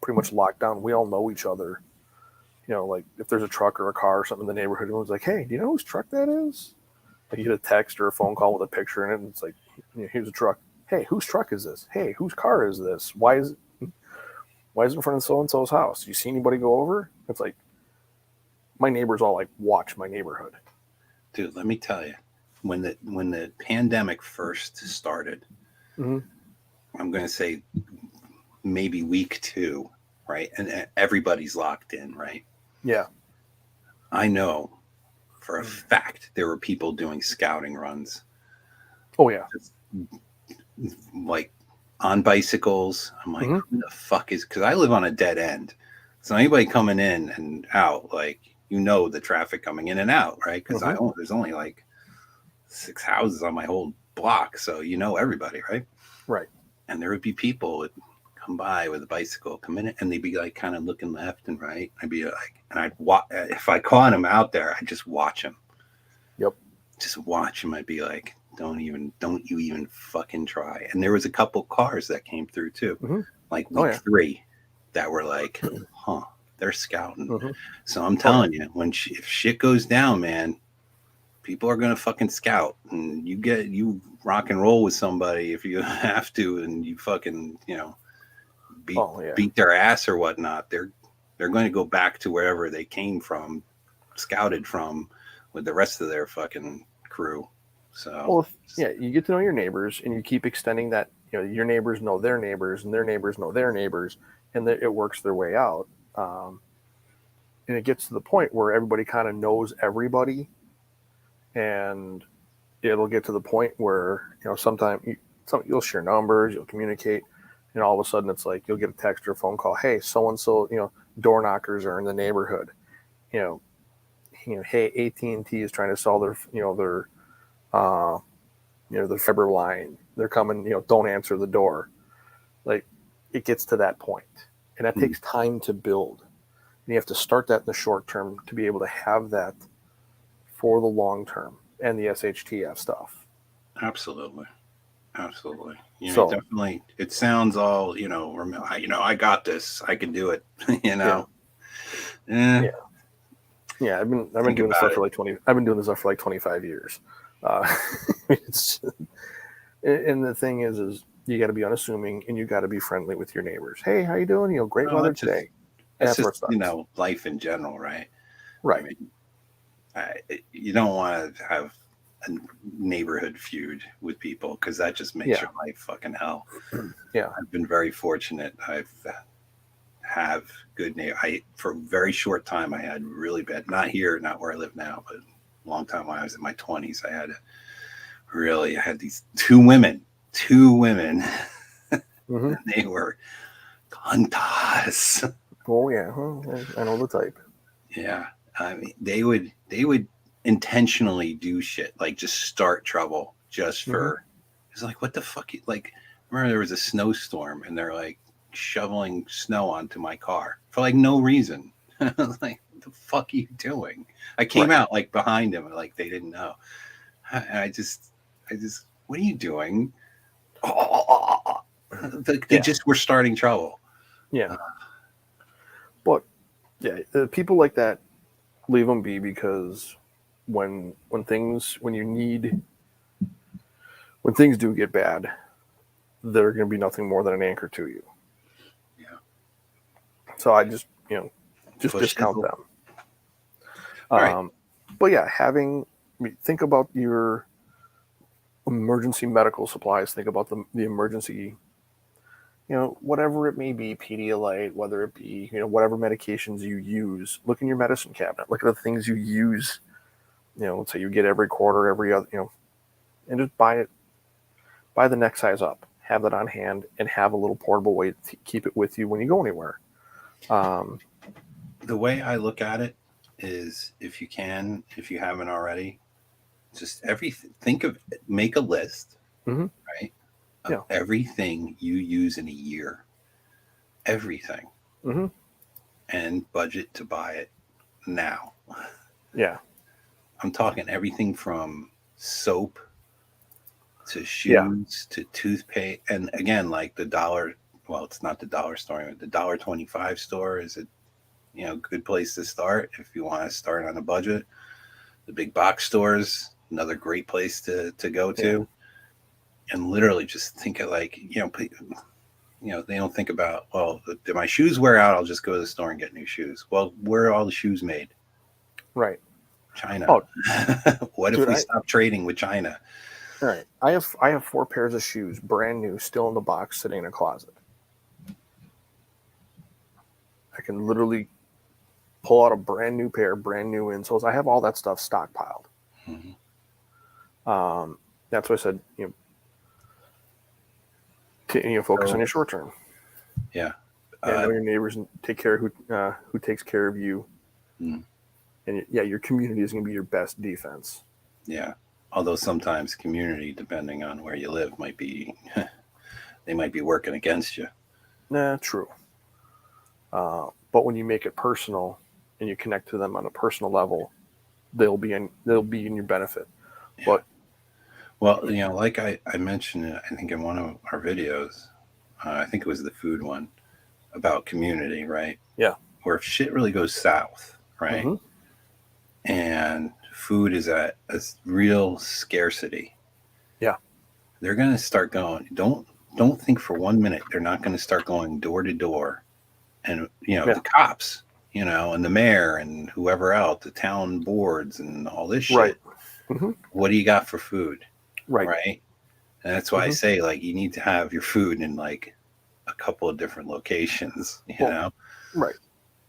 pretty much locked down. We all know each other. You know, like if there's a truck or a car or something in the neighborhood, everyone's like, "Hey, do you know whose truck that is?" Like you get a text or a phone call with a picture in it, and it's like, "Here's a truck. Hey, whose truck is this? Hey, whose car is this? Why is it in front of so and so's house? You see anybody go over?" It's like my neighbors all like watch my neighborhood. Dude, let me tell you, when the pandemic first started, Mm-hmm. I'm going to say maybe week 2, right? And everybody's locked in, right? Yeah. I know for a fact there were people doing scouting runs, Oh yeah. like on bicycles. I'm like, Mm-hmm. who the fuck is? Because I live on a dead end, so anybody coming in and out, like the traffic coming in and out, right? Because Mm-hmm. there's only like 6 houses on my whole block, so everybody, right? Right. And there would be people that come by with a bicycle, come in, and they'd be like kind of looking left and right. I'd be like, and I'd watch. If I caught him out there, I'd just watch him. Yep. Just watch him. I'd be like, don't you even fucking try. And there was a couple cars that came through too, Mm-hmm. like week 3, that were like, huh, they're scouting. Mm-hmm. So I'm telling you, if shit goes down, man, people are gonna fucking scout, and you rock and roll with somebody if you have to, and you fucking beat their ass or whatnot. They're going to go back to wherever they came from, scouted from, with the rest of their fucking crew. So you get to know your neighbors, and you keep extending that. Your neighbors know their neighbors, and their neighbors know their neighbors, and it works their way out. And it gets to the point where everybody kind of knows everybody, and it'll get to the point where sometimes you'll share numbers, you'll communicate, and all of a sudden it's like you'll get a text or a phone call. Hey, so and so, door knockers are in the neighborhood. Hey, AT&T is trying to sell their fiber line. They're coming. Don't answer the door. Like it gets to that point, and that takes time to build. And you have to start that in the short term to be able to have that for the long term and the SHTF stuff. absolutely. So Definitely. It sounds all I got this. I can do it. yeah. Eh, Yeah, I've been think doing this about stuff for like 20. I've been doing this stuff for like 25 years. It's and the thing is you got to be unassuming and you got to be friendly with your neighbors. Hey, how you doing? Great Well, weather today. That's That's just life in general, right? I Right. mean, you don't want to have a neighborhood feud with people, because that just makes your life fucking hell. Yeah. I've been very fortunate. Have good neighbor. For a very short time I had really bad. Not here, not where I live now, but a long time when I was in my 20s. I had these two women. Mm-hmm. They were contas. Oh yeah, I know the type. Yeah, I mean they would intentionally do shit, like just start trouble just for. It's like, what the fuck? Like, I remember there was a snowstorm and they're like shoveling snow onto my car for like no reason. I was like, what the fuck are you doing? I came out like behind them, like they didn't know. And I just, what are you doing? They just were starting trouble. Yeah. But yeah, people like that, leave them be, because when things do get bad, they're going to be nothing more than an anchor to you. Yeah. So I just discount them. Right. But yeah, think about your emergency medical supplies. Think about the emergency, whatever it may be, Pedialyte, whether it be, whatever medications you use. Look in your medicine cabinet. Look at the things you use. Let's say you get every quarter, every other, and just buy the next size up. Have that on hand and have a little portable way to keep it with you when you go anywhere. The way I look at it is, if you haven't already, just make a list, right? Of everything you use in a year, everything, and budget to buy it now. Yeah. I'm talking everything from soap to shoes to toothpaste. And again, like the dollar well, it's not the dollar store, the $1.25 store is a good place to start if you want to start on a budget. The big box stores, another great place to go to, and literally just think of like they don't think about, well, did my shoes wear out? I'll just go to the store and get new shoes. Well, where are all the shoes made? Right. China. Oh, What if we stop trading with China? All right. I have 4 pairs of shoes, brand new, still in the box, sitting in a closet. I can literally pull out a brand new pair, brand new insoles. I have all that stuff stockpiled. Mm-hmm. That's why I said, focus on your short term. Yeah. And know your neighbors and take care of who takes care of you. Mm. And your community is going to be your best defense. Yeah. Although sometimes community, depending on where you live, might be they might be working against you. Nah, true. But when you make it personal and you connect to them on a personal level, they'll be in your benefit. Yeah. But well, like I mentioned, I think in one of our videos, I think it was the food one, about community, right? Yeah. Where if shit really goes south, right? Mm-hmm. And food is at a real scarcity. Yeah. They're going to start going. Don't think for 1 minute they're not going to start going door to door, and the cops, and the mayor and whoever else, the town boards and all this shit. Right. Mm-hmm. What do you got for food? Right. Right. And that's why I say, like, you need to have your food in like a couple of different locations, you know? Right.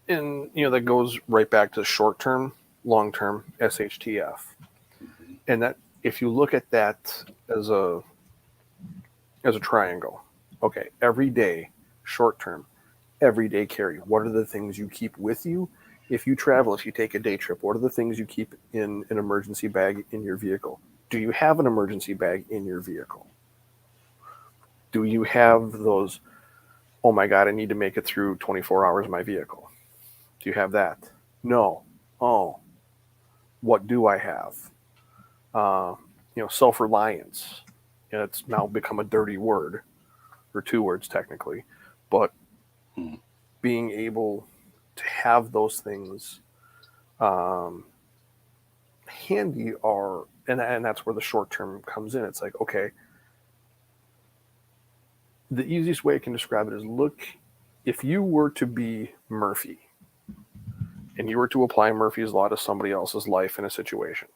And, that goes right back to short term, long term, SHTF. Mm-hmm. And that, if you look at that as a triangle, okay, every day, short term, every day carry. What are the things you keep with you? If you travel, if you take a day trip, what are the things you keep in an emergency bag in your vehicle? Do you have an emergency bag in your vehicle? Do you have those, oh my God, I need to make it through 24 hours in my vehicle? Do you have that? No. Oh, what do I have? Self-reliance. It's now become a dirty word, or 2 words technically, but being able to have those things handy are, and that's where the short term comes in. It's like, okay, the easiest way I can describe it is, look, if you were to be Murphy and you were to apply Murphy's Law to somebody else's life in a situation,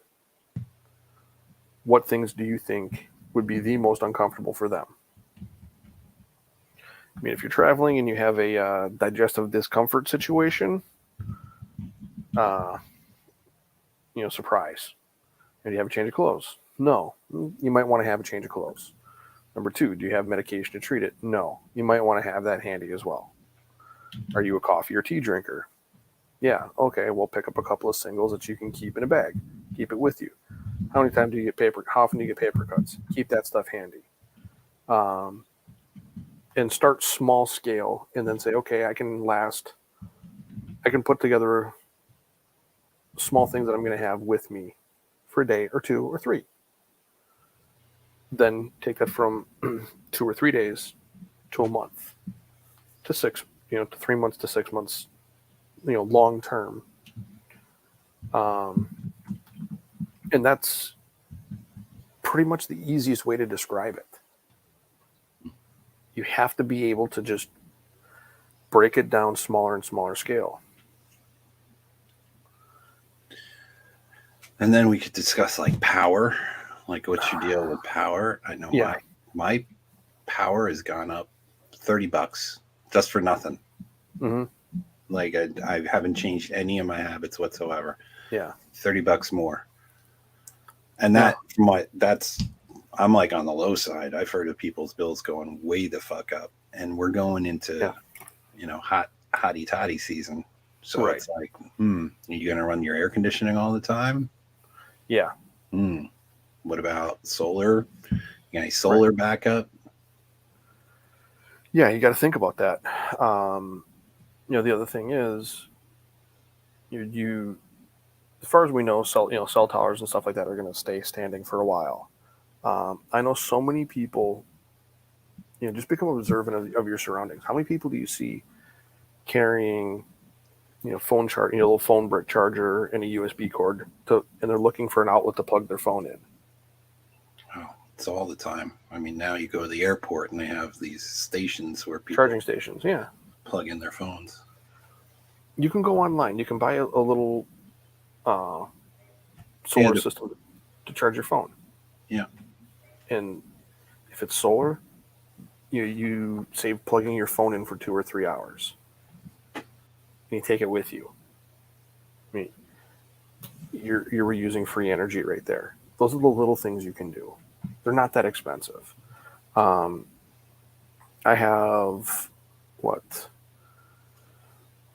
what things do you think would be the most uncomfortable for them? I mean, if you're traveling and you have a digestive discomfort situation, surprise. And you have a change of clothes? No. You might want to have a change of clothes. Number 2, do you have medication to treat it? No. You might want to have that handy as well. Are you a coffee or tea drinker? Yeah. Okay. We'll pick up a couple of singles that you can keep in a bag. Keep it with you. How many times do you get paper? How often do you get paper cuts? Keep that stuff handy. And start small scale, and then say, okay, I can put together small things that I'm going to have with me for a day or 2 or 3. Then take that from 2 or 3 days to a month to 6, to 3 months to 6 months, long term. And that's pretty much the easiest way to describe it. You have to be able to just break it down smaller and smaller scale. And then we could discuss like power, like what's your deal with power? I know my power has gone up $30 just for nothing. Mm-hmm. Like I haven't changed any of my habits whatsoever. Yeah. $30 more. And I'm like on the low side. I've heard of people's bills going way the fuck up, and we're going into, hotty toddy season. So It's like, are you going to run your air conditioning all the time? Yeah. What about solar? You got any solar backup? Yeah, you got to think about that. The other thing is, you, as far as we know, cell towers and stuff like that are going to stay standing for a while. I know so many people just become observant of your surroundings. How many people do you see carrying, phone charge, little phone brick charger and a USB cord and they're looking for an outlet to plug their phone in? Oh, it's all the time. I mean, now you go to the airport and they have these stations where people Charging stations, yeah. plug in their phones. You can go online. You can buy a little solar system to charge your phone. Yeah. And if it's solar, you save plugging your phone in for 2 or 3 hours. And you take it with you. I mean, you're reusing free energy right there. Those are the little things you can do. They're not that expensive. I have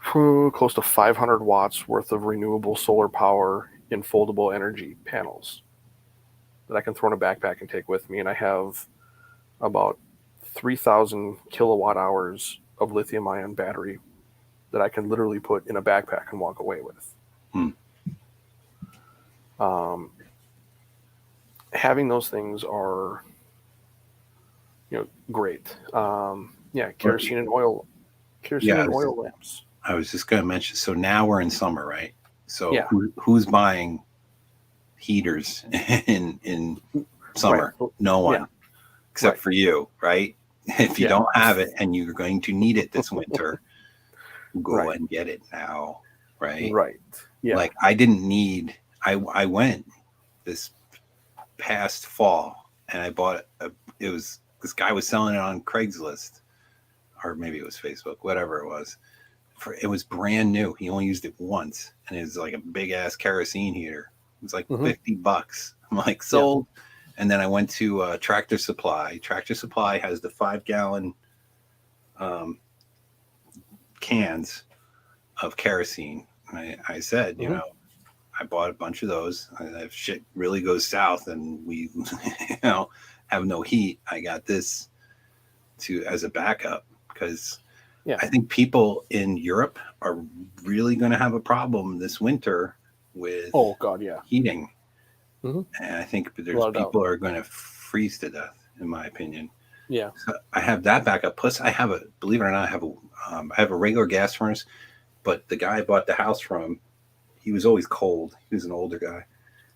close to 500 watts worth of renewable solar power in foldable energy panels that I can throw in a backpack and take with me. And I have about 3,000 kilowatt hours of lithium ion battery that I can literally put in a backpack and walk away with. Having those things are, great. Kerosene and oil lamps. I was just going to mention. So now we're in summer, right? So Yeah. who's buying heaters in summer? Right. No one, except Right. for you, right? If you don't have it and you're going to need it this winter, go and get it now, right? Right. Yeah. Like I didn't need. I went this past fall and I bought this guy was selling it on Craigslist, or maybe it was Facebook, whatever it was. It was brand new. He only used it once, and it was like a big ass kerosene heater. It was like $50. I'm like, sold. Yeah. And then I went to Tractor Supply. Tractor Supply has the 5-gallon cans of kerosene. And I said, I bought a bunch of those. If shit really goes south and we, have no heat, I got this as a backup, because I think people in Europe are really going to have a problem this winter with heating. Mm-hmm. And I think people are going to freeze to death, in my opinion. Yeah. So I have that backup. Plus, I have believe it or not, I have a regular gas furnace, but the guy I bought the house from, he was always cold. He was an older guy,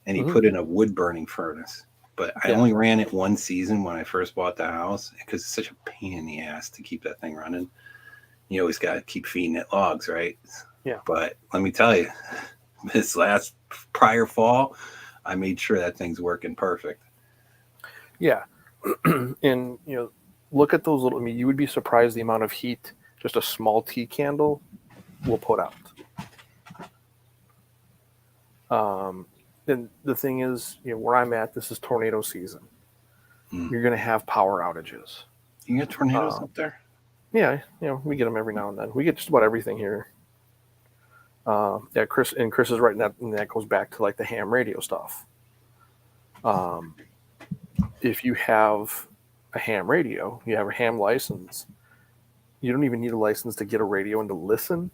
and he put in a wood burning furnace. But I only ran it one season when I first bought the house, because it's such a pain in the ass to keep that thing running. You always got to keep feeding it logs, right? Yeah. But let me tell you, this prior fall, I made sure that thing's working perfect. Yeah. And, look at those little, you would be surprised the amount of heat just a small tea candle will put out. And the thing is, where I'm at, this is tornado season. You're going to have power outages. You get tornadoes up there? Yeah, we get them every now and then. We get just about everything here. Chris is right, and that goes back to like the ham radio stuff. If you have a ham radio, you have a ham license, you don't even need a license to get a radio and to listen.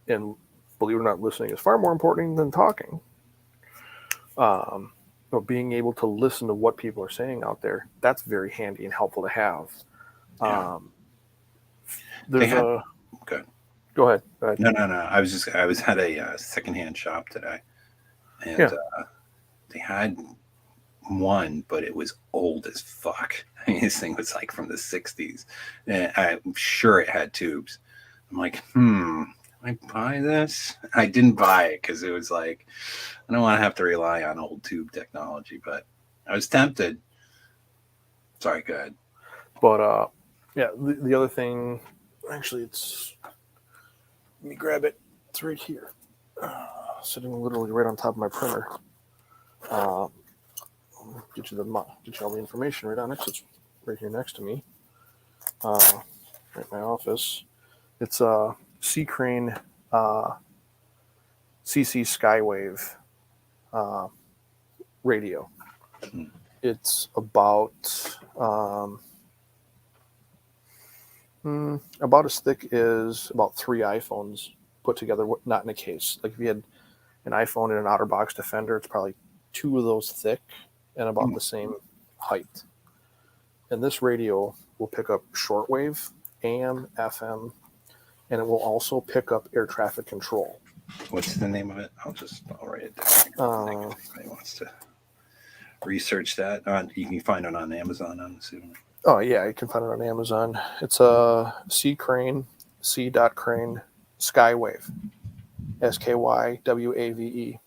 And believe it or not, listening is far more important than talking. Being able to listen to what people are saying out there, that's very handy and helpful to have. Good. Go ahead. No. I was at a secondhand shop today, and they had one, but it was old as fuck. I mean, this thing was like from the 60s, and I'm sure it had tubes. I'm like, I buy this? I didn't buy it because it was like, I don't want to have to rely on old tube technology, but I was tempted. Sorry, go ahead. But the other thing, actually, let me grab it. It's right here, sitting literally right on top of my printer. Get you all the information right on it. It's right here next to me, right in my office. It's Sea Crane CC Skywave radio. It's about as thick as about 3 iPhones put together, not in a case. Like if you had an iPhone and an OtterBox Defender, it's probably 2 of those thick and about the same height. And this radio will pick up shortwave, AM, FM, and it will also pick up air traffic control. What's the name of it? I'll write it down. If anybody wants to research that, you can find it on Amazon, I'm assuming. Oh yeah, you can find it on Amazon. It's a C crane, C.crane, Skywave, SKYWAVE.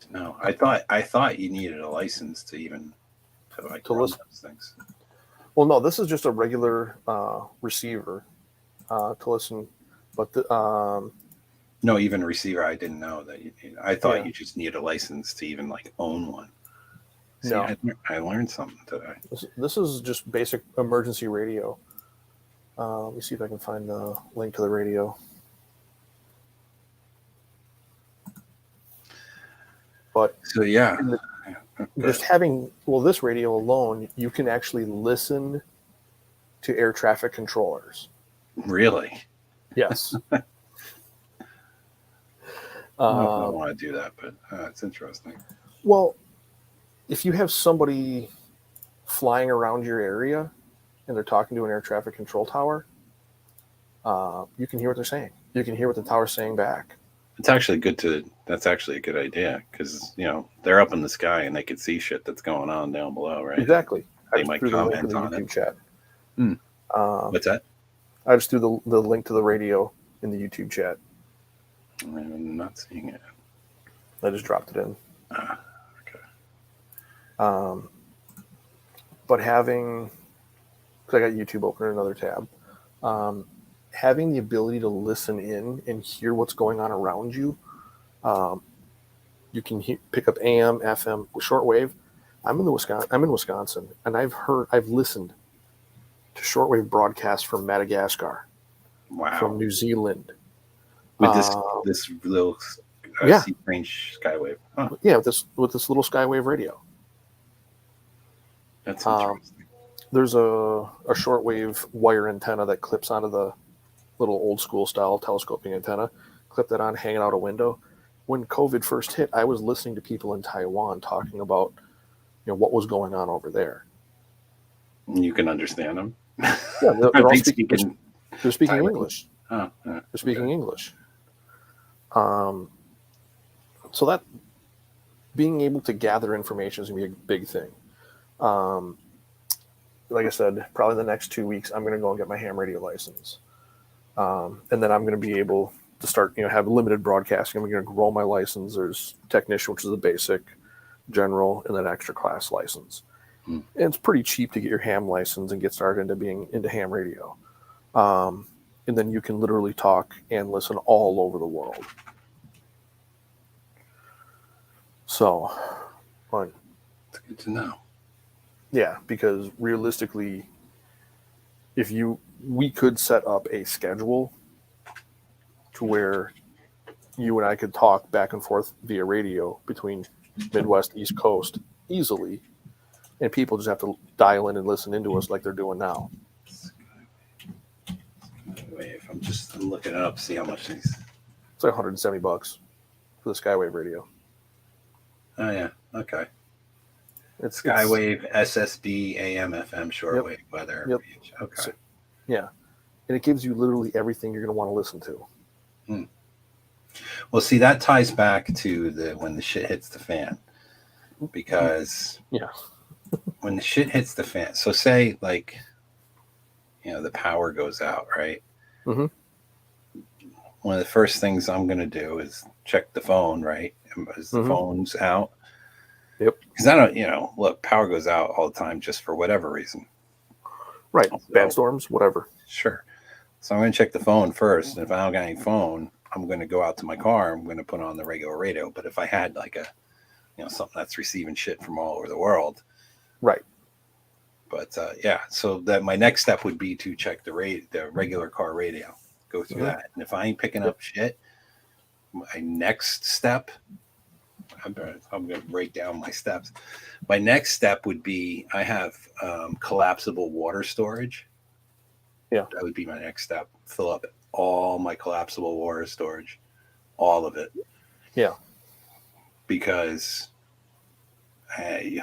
No, I thought you needed a license to even to run listen. those things. Well, no, this is just a regular receiver to listen, but no, even receiver. I didn't know that. I thought you just needed a license to even like own one. See, no, I learned something today. This is just basic emergency radio. Let me see if I can find the link to the radio. But so yeah, just having this radio alone, you can actually listen to air traffic controllers. Really? Yes. I don't want to do that, but it's interesting. Well, if you have somebody flying around your area and they're talking to an air traffic control tower, you can hear what they're saying. You can hear what the tower's saying back. It's actually that's actually a good idea because, they're up in the sky and they can see shit that's going on down below, right? Exactly. They might comment on YouTube it. chat. What's that? I just threw the link to the radio in the YouTube chat. I'm not seeing it. I just dropped it in. Okay. But having, because I got YouTube open in another tab, having the ability to listen in and hear what's going on around you, you can pick up AM, FM, shortwave. I'm in Wisconsin, and I've listened to shortwave broadcasts from Madagascar, from New Zealand. With this little C-range Skywave. Huh. Yeah, with this little Skywave radio. That's interesting. There's a shortwave wire antenna that clips onto the little old school style telescoping antenna. Clip that on, hang it out a window. When COVID first hit, I was listening to people in Taiwan talking about what was going on over there. You can understand them. Yeah, they're all speaking. They're speaking Taiwan. English. Oh, they're speaking English. So that being able to gather information is gonna be a big thing. Like I said, probably the next 2 weeks, I'm gonna go and get my ham radio license, and then I'm gonna be able to start, have limited broadcasting. I'm gonna grow my license. There's technician, which is the basic, general, and then extra class license. And it's pretty cheap to get your ham license and get started into ham radio. And then you can literally talk and listen all over the world. So, fun. It's good to know. Yeah, because realistically, we could set up a schedule to where you and I could talk back and forth via radio between Midwest, East Coast easily, and people just have to dial in and listen into us like they're doing now. Skywave. I'm looking it up, see how much these. It's like $170 for the Skywave radio. Oh yeah, okay. It's Skywave, SSB, AM, FM, shortwave, weather. Yep. Okay. So, yeah, and it gives you literally everything you're going to want to listen to. Well, see, that ties back to when the shit hits the fan, because when the shit hits the fan. So say like, the power goes out, right? Mm-hmm. One of the first things I'm going to do is check the phone, right? Is the phone's out? Yep. Because I don't, look, power goes out all the time just for whatever reason. Right. Bad storms, whatever. Sure. So I'm going to check the phone first. And if I don't got any phone, I'm going to go out to my car. I'm going to put on the regular radio. But if I had like something that's receiving shit from all over the world. Right. But so that my next step would be to check the regular car radio, go through that. And if I ain't picking up shit, my next step, I'm going to break down my steps. My next step would be I have collapsible water storage. Yeah. That would be my next step. Fill up all my collapsible water storage, all of it. Yeah. Because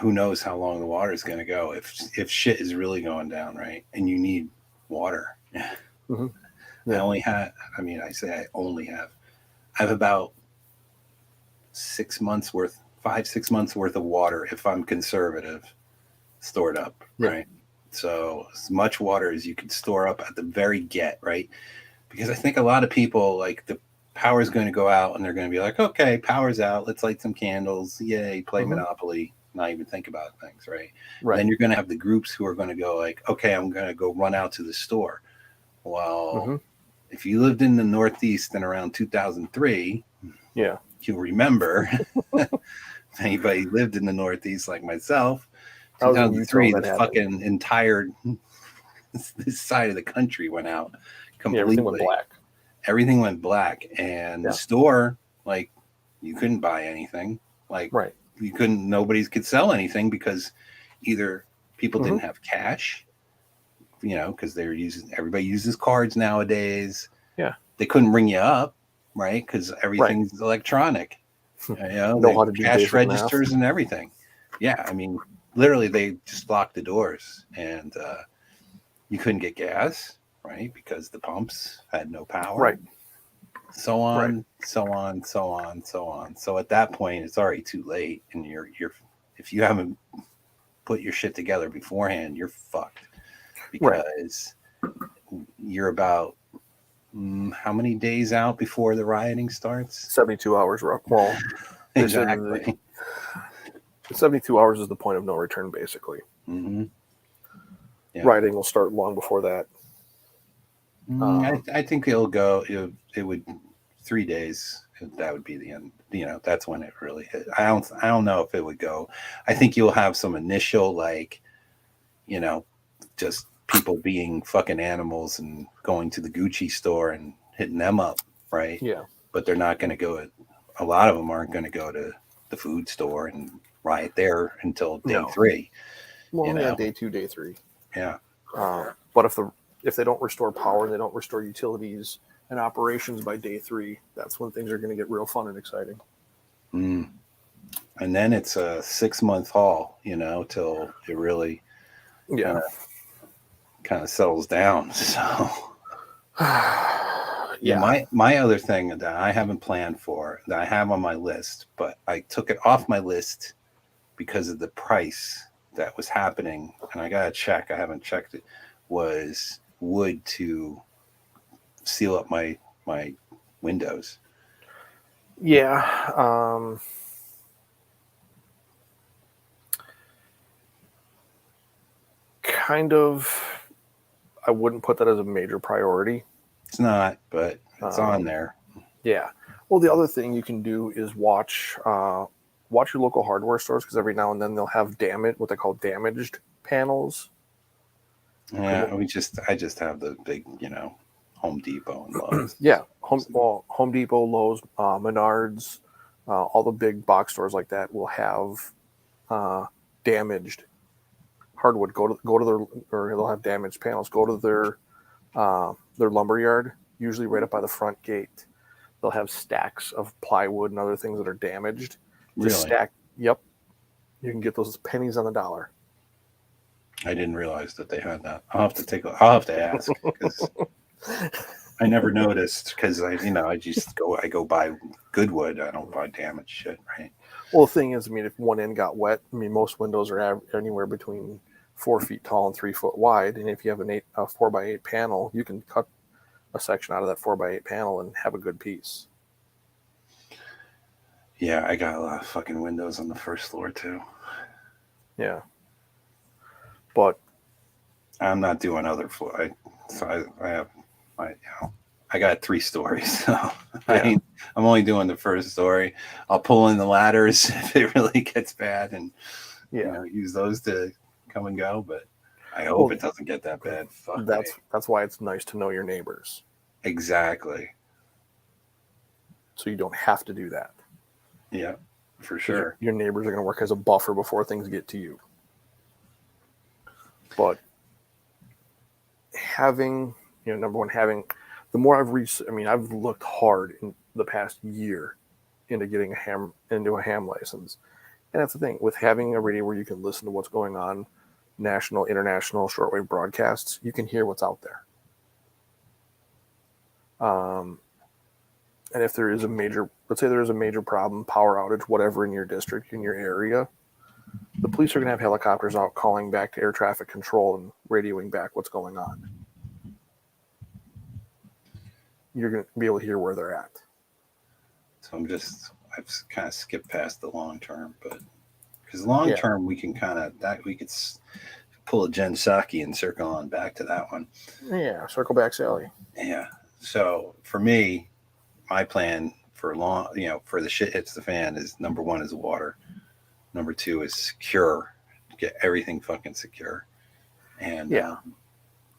who knows how long the water is going to go if shit is really going down, right? And you need water. Mm-hmm. I Yeah. only have. I mean, I say I only have. I have about 6 months worth, 5 6 months worth of water if I'm conservative, stored up, Yeah. right? So as much water as you can store up at the very get, right? Because I think a lot of people like the power is going to go out and they're going to be like, okay, power's out. Let's light some candles. Yay, play Mm-hmm. Monopoly. Not even think about things, right? Right. Then you're going to have the groups who are going to go like, okay, I'm going to go run out to the store. Well, Mm-hmm. if you lived in the Northeast in around 2003, Yeah. you'll remember. If anybody lived in the Northeast like myself, I was in Utah 2003, when the that happened. fucking entire this side of the country went out Yeah, everything went completely. black. Everything went black, and the Yeah. store, like, you couldn't buy anything. Like, Right. you couldn't. Nobody could sell anything because either people Mm-hmm. didn't have cash, because they were using. Everybody uses cards nowadays. Yeah. They couldn't ring you up, right? Because Right. everything's electronic. Know They how to do cash basic math. registers and everything. Yeah, I mean, literally, they just locked the doors, and you couldn't get gas, right? Because the pumps had no power. Right. So Right. on, so on, so on, so on. So at that point, it's already too late, and you're if you haven't put your shit together beforehand, you're fucked Right. because you're about how many days out before the rioting starts? 72 hours. Well, they said Exactly. 72 hours is the point of no return, basically. Mm-hmm. Yeah. Rioting will start long before that. I think it'll go. It would 3 days. That would be the end. That's when it really hit. I don't know if it would go. I think you'll have some initial just people being fucking animals and going to the Gucci store and hitting them up, right? Yeah. But they're not going to go. A lot of them aren't going to go to the food store and riot there until day No. 3. Well, yeah, day 2, day 3. Yeah. But if they don't restore power, they don't restore utilities and operations by day 3, that's when things are going to get real fun and exciting. Mm. And then it's a 6-month haul, till it really kind of settles down. So yeah. My other thing that I haven't planned for, that I have on my list, but I took it off my list because of the price that was happening, and I gotta check. I haven't checked it. Was wood to seal up my windows. Yeah. Kind of. I wouldn't put that as a major priority. It's not, but it's on there. Yeah. Well, the other thing you can do is watch your local hardware stores, because every now and then they'll have what they call damaged panels. Yeah, I just have the big, Home Depot and Lowe's. Yeah, Home Depot, Lowe's, Menards, all the big box stores like that will have damaged hardwood. Go to their, or they'll have damaged panels. Go to their lumber yard, usually right up by the front gate. They'll have stacks of plywood and other things that are damaged. Really? Stack. Yep. You can get those pennies on the dollar. I didn't realize that they had that. I'll have to ask, because I never noticed, because I go buy good wood. I don't buy damaged shit, right? Well, the thing is, if one end got wet, most windows are anywhere between 4 feet tall and 3 foot wide, and if you have a 4x8 panel, you can cut a section out of that 4x8 panel and have a good piece. Yeah, I got a lot of fucking windows on the first floor too. Yeah, but I'm not doing other floor. I got 3 stories, so yeah. I'm only doing the first story. I'll pull in the ladders if it really gets bad, and use those to come and go. But I hope it doesn't get that bad. Fuck me. That's why it's nice to know your neighbors. Exactly. So you don't have to do that. Yeah, for sure. Your neighbors are going to work as a buffer before things get to you. But having, number one, the more I've looked hard in the past year into getting a ham license. And that's the thing with having a radio where you can listen to what's going on, national, international, shortwave broadcasts. You can hear what's out there. And if there is let's say there is a major problem, power outage, whatever in your district, in your area, the police are going to have helicopters out calling back to air traffic control and radioing back what's going on. You're going to be able to hear where they're at. So I've kind of skipped past the long term, but because long term we could pull a Jen Psaki and circle on back to that one. Yeah, circle back Sally. Yeah. So for me, my plan for for the shit hits the fan is number 1 is water. Number 2 is secure. Get everything fucking secure. And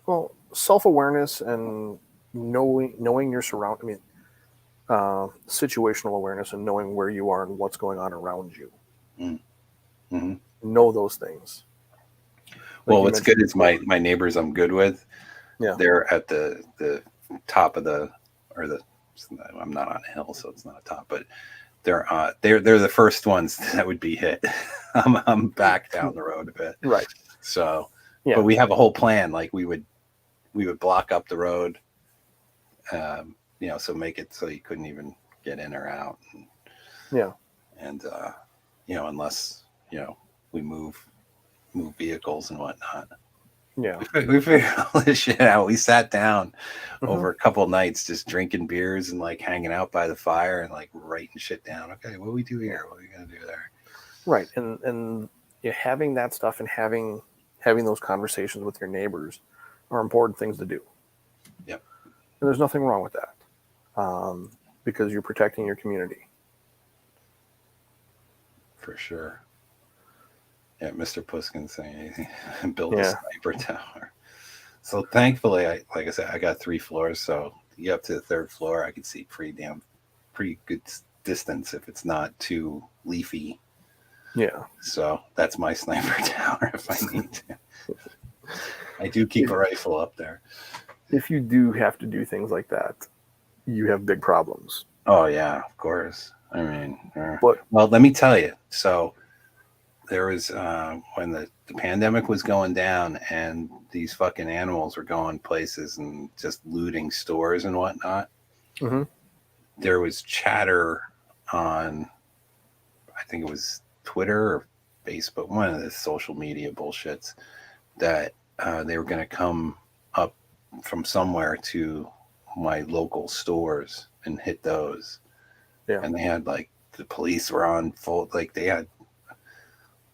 well, self-awareness and knowing your surroundings. Situational awareness and knowing where you are and what's going on around you. Mm-hmm. Know those things. Well, what's good is my neighbors I'm good with. Yeah. They're at the top of I'm not on a hill, so it's not a top, but they're the first ones that would be hit. I'm back down the road a bit. Right. So, but we have a whole plan. Like we would block up the road, so make it so you couldn't even get in or out. And unless, we move vehicles and whatnot. Yeah. We figured all this shit out. We sat down over a couple of nights just drinking beers and like hanging out by the fire and like writing shit down. Okay, what do we do here? What are we gonna do there? Right. And having that stuff and having those conversations with your neighbors are important things to do. Yep. And there's nothing wrong with that. Because you're protecting your community. For sure. Yeah, Mr. Puskin saying build a sniper tower. So thankfully, like I said, I got 3 floors, so you up to the 3rd floor, I can see pretty good distance if it's not too leafy. Yeah. So that's my sniper tower if I need to. I do keep a rifle up there. If you do have to do things like that, you have big problems. Oh yeah, of course. I mean, well, let me tell you. So there was when the pandemic was going down and these fucking animals were going places and just looting stores and whatnot. Mm-hmm. There was chatter on, I think it was Twitter or Facebook, one of the social media bullshits, that they were going to come up from somewhere to my local stores and hit those. Yeah. And they had like the police were on full, like they had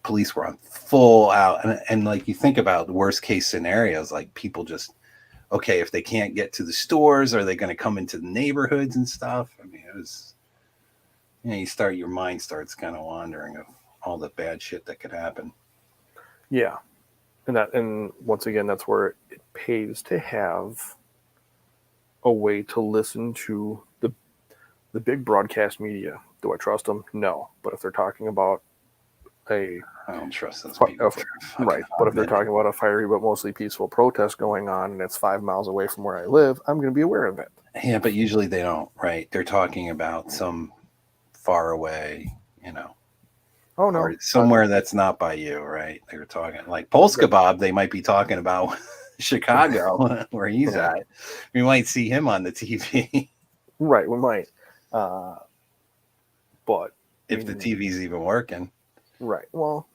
police were on full out. And like you think about the worst case scenarios, like people just, okay, if they can't get to the stores, are they going to come into the neighborhoods and stuff? I mean, it was, your mind starts kind of wandering of all the bad shit that could happen. Yeah. And once again, that's where it pays to have a way to listen to the big broadcast media. Do I trust them? No. But if they're talking about I don't trust those people. Right. But if they're talking about a fiery but mostly peaceful protest going on and it's 5 miles away from where I live, I'm going to be aware of it. Yeah, but usually they don't, right? They're talking about some far away, Oh, no. Or somewhere that's not by you, right? They were talking like Polska Bob, they might be talking about Chicago, where he's at. We might see him on the TV. Right, we might. But if the TV's even working. Right. Well,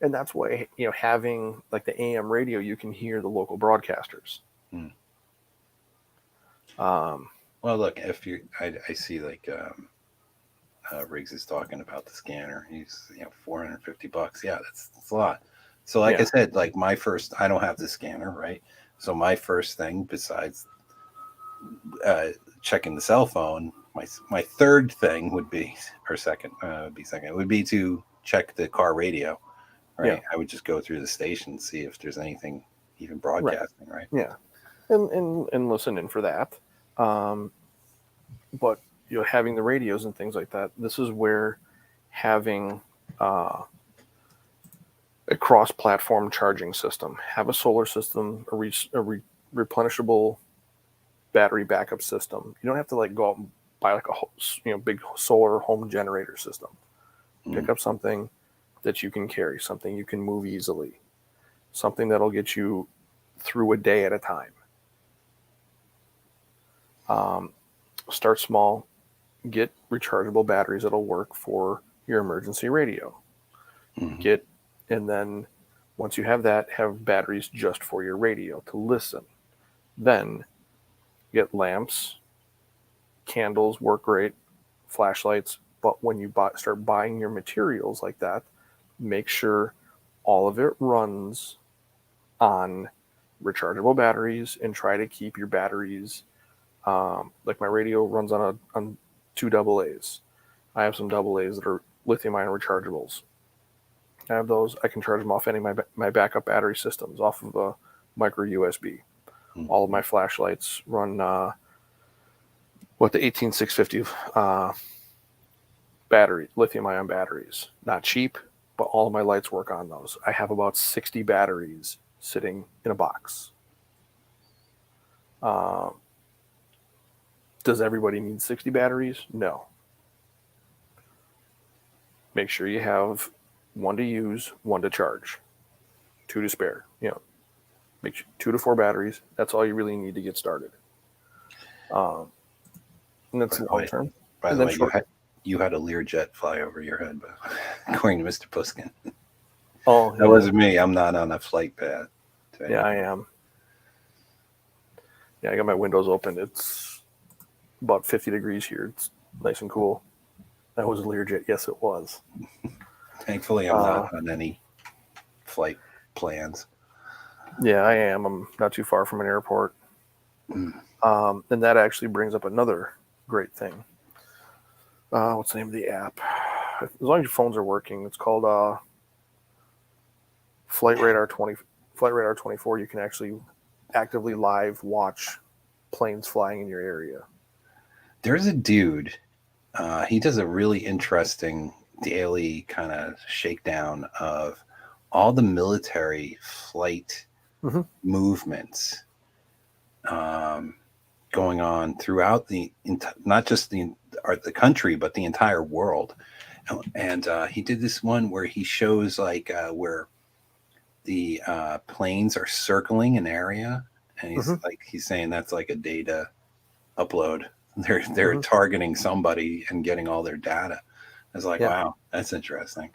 and that's why, having like the AM radio, you can hear the local broadcasters. Well, look, if I see like Riggs is talking about the scanner. He's $450. Yeah, that's a lot. So like I said, like I don't have the scanner, right? So my first thing besides checking the cell phone, my third thing would be, or second, would be to check the car radio, right? Yeah. I would just go through the station, see if there's anything even broadcasting, right? Yeah, and listen in for that. But having the radios and things like that, this is where having a cross-platform charging system, have a solar system, a replenishable battery backup system. You don't have to like go out and buy like a big solar home generator system. Pick up something, that you can carry, something you can move easily, something that'll get you through a day at a time. Start small, get rechargeable batteries that'll work for your emergency radio. Mm-hmm. And then once you have that, have batteries just for your radio to listen. Then get lamps, candles work great, flashlights. But when you start buying your materials like that, make sure all of it runs on rechargeable batteries, and try to keep your batteries. Like my radio runs on 2 AA's. I have some AA's that are lithium-ion rechargeables. I have those. I can charge them off any of my backup battery systems off of a micro USB. Mm-hmm. All of my flashlights run the 18650 battery, lithium-ion batteries. Not cheap, but all of my lights work on those. I have about 60 batteries sitting in a box. Does everybody need 60 batteries? No. Make sure you have 1 to use, 1 to charge, 2 to spare. Make sure 2 to 4 batteries. That's all you really need to get started. And that's long term. By the way, you had a Learjet fly over your head, according to Mr. Puskin. Oh, that wasn't me. I'm not on a flight path. Yeah, I am. Yeah, I got my windows open. It's about 50 degrees here. It's nice and cool. That was a Learjet. Yes, it was. Thankfully, I'm not on any flight plans. Yeah, I am. I'm not too far from an airport. And that actually brings up another great thing. What's the name of the app? As long as your phones are working, it's called Flight Radar 24. You can actually actively live watch planes flying in your area. There's a dude. He does a really interesting daily kind of shakedown of all the military flight movements going on throughout not just the country, but the entire world. And he did this one where he shows where the planes are circling an area, and he's saying that's like a data upload. They're targeting somebody and getting all their data. I was like, wow, that's interesting.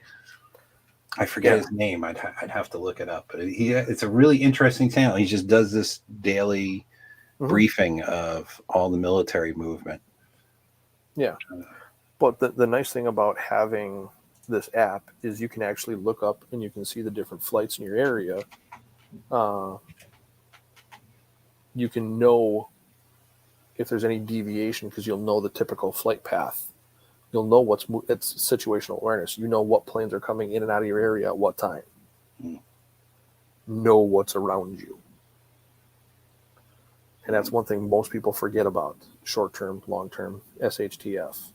I forget his name. I'd have to look it up. But it's a really interesting channel. He just does this daily briefing of all the military movement. Yeah. But the nice thing about having this app is you can actually look up and you can see the different flights in your area. You can know if there's any deviation because you'll know the typical flight path. You'll know it's situational awareness. You know what planes are coming in and out of your area at what time. Know what's around you. And that's one thing most people forget about. Short-term, long-term, SHTF.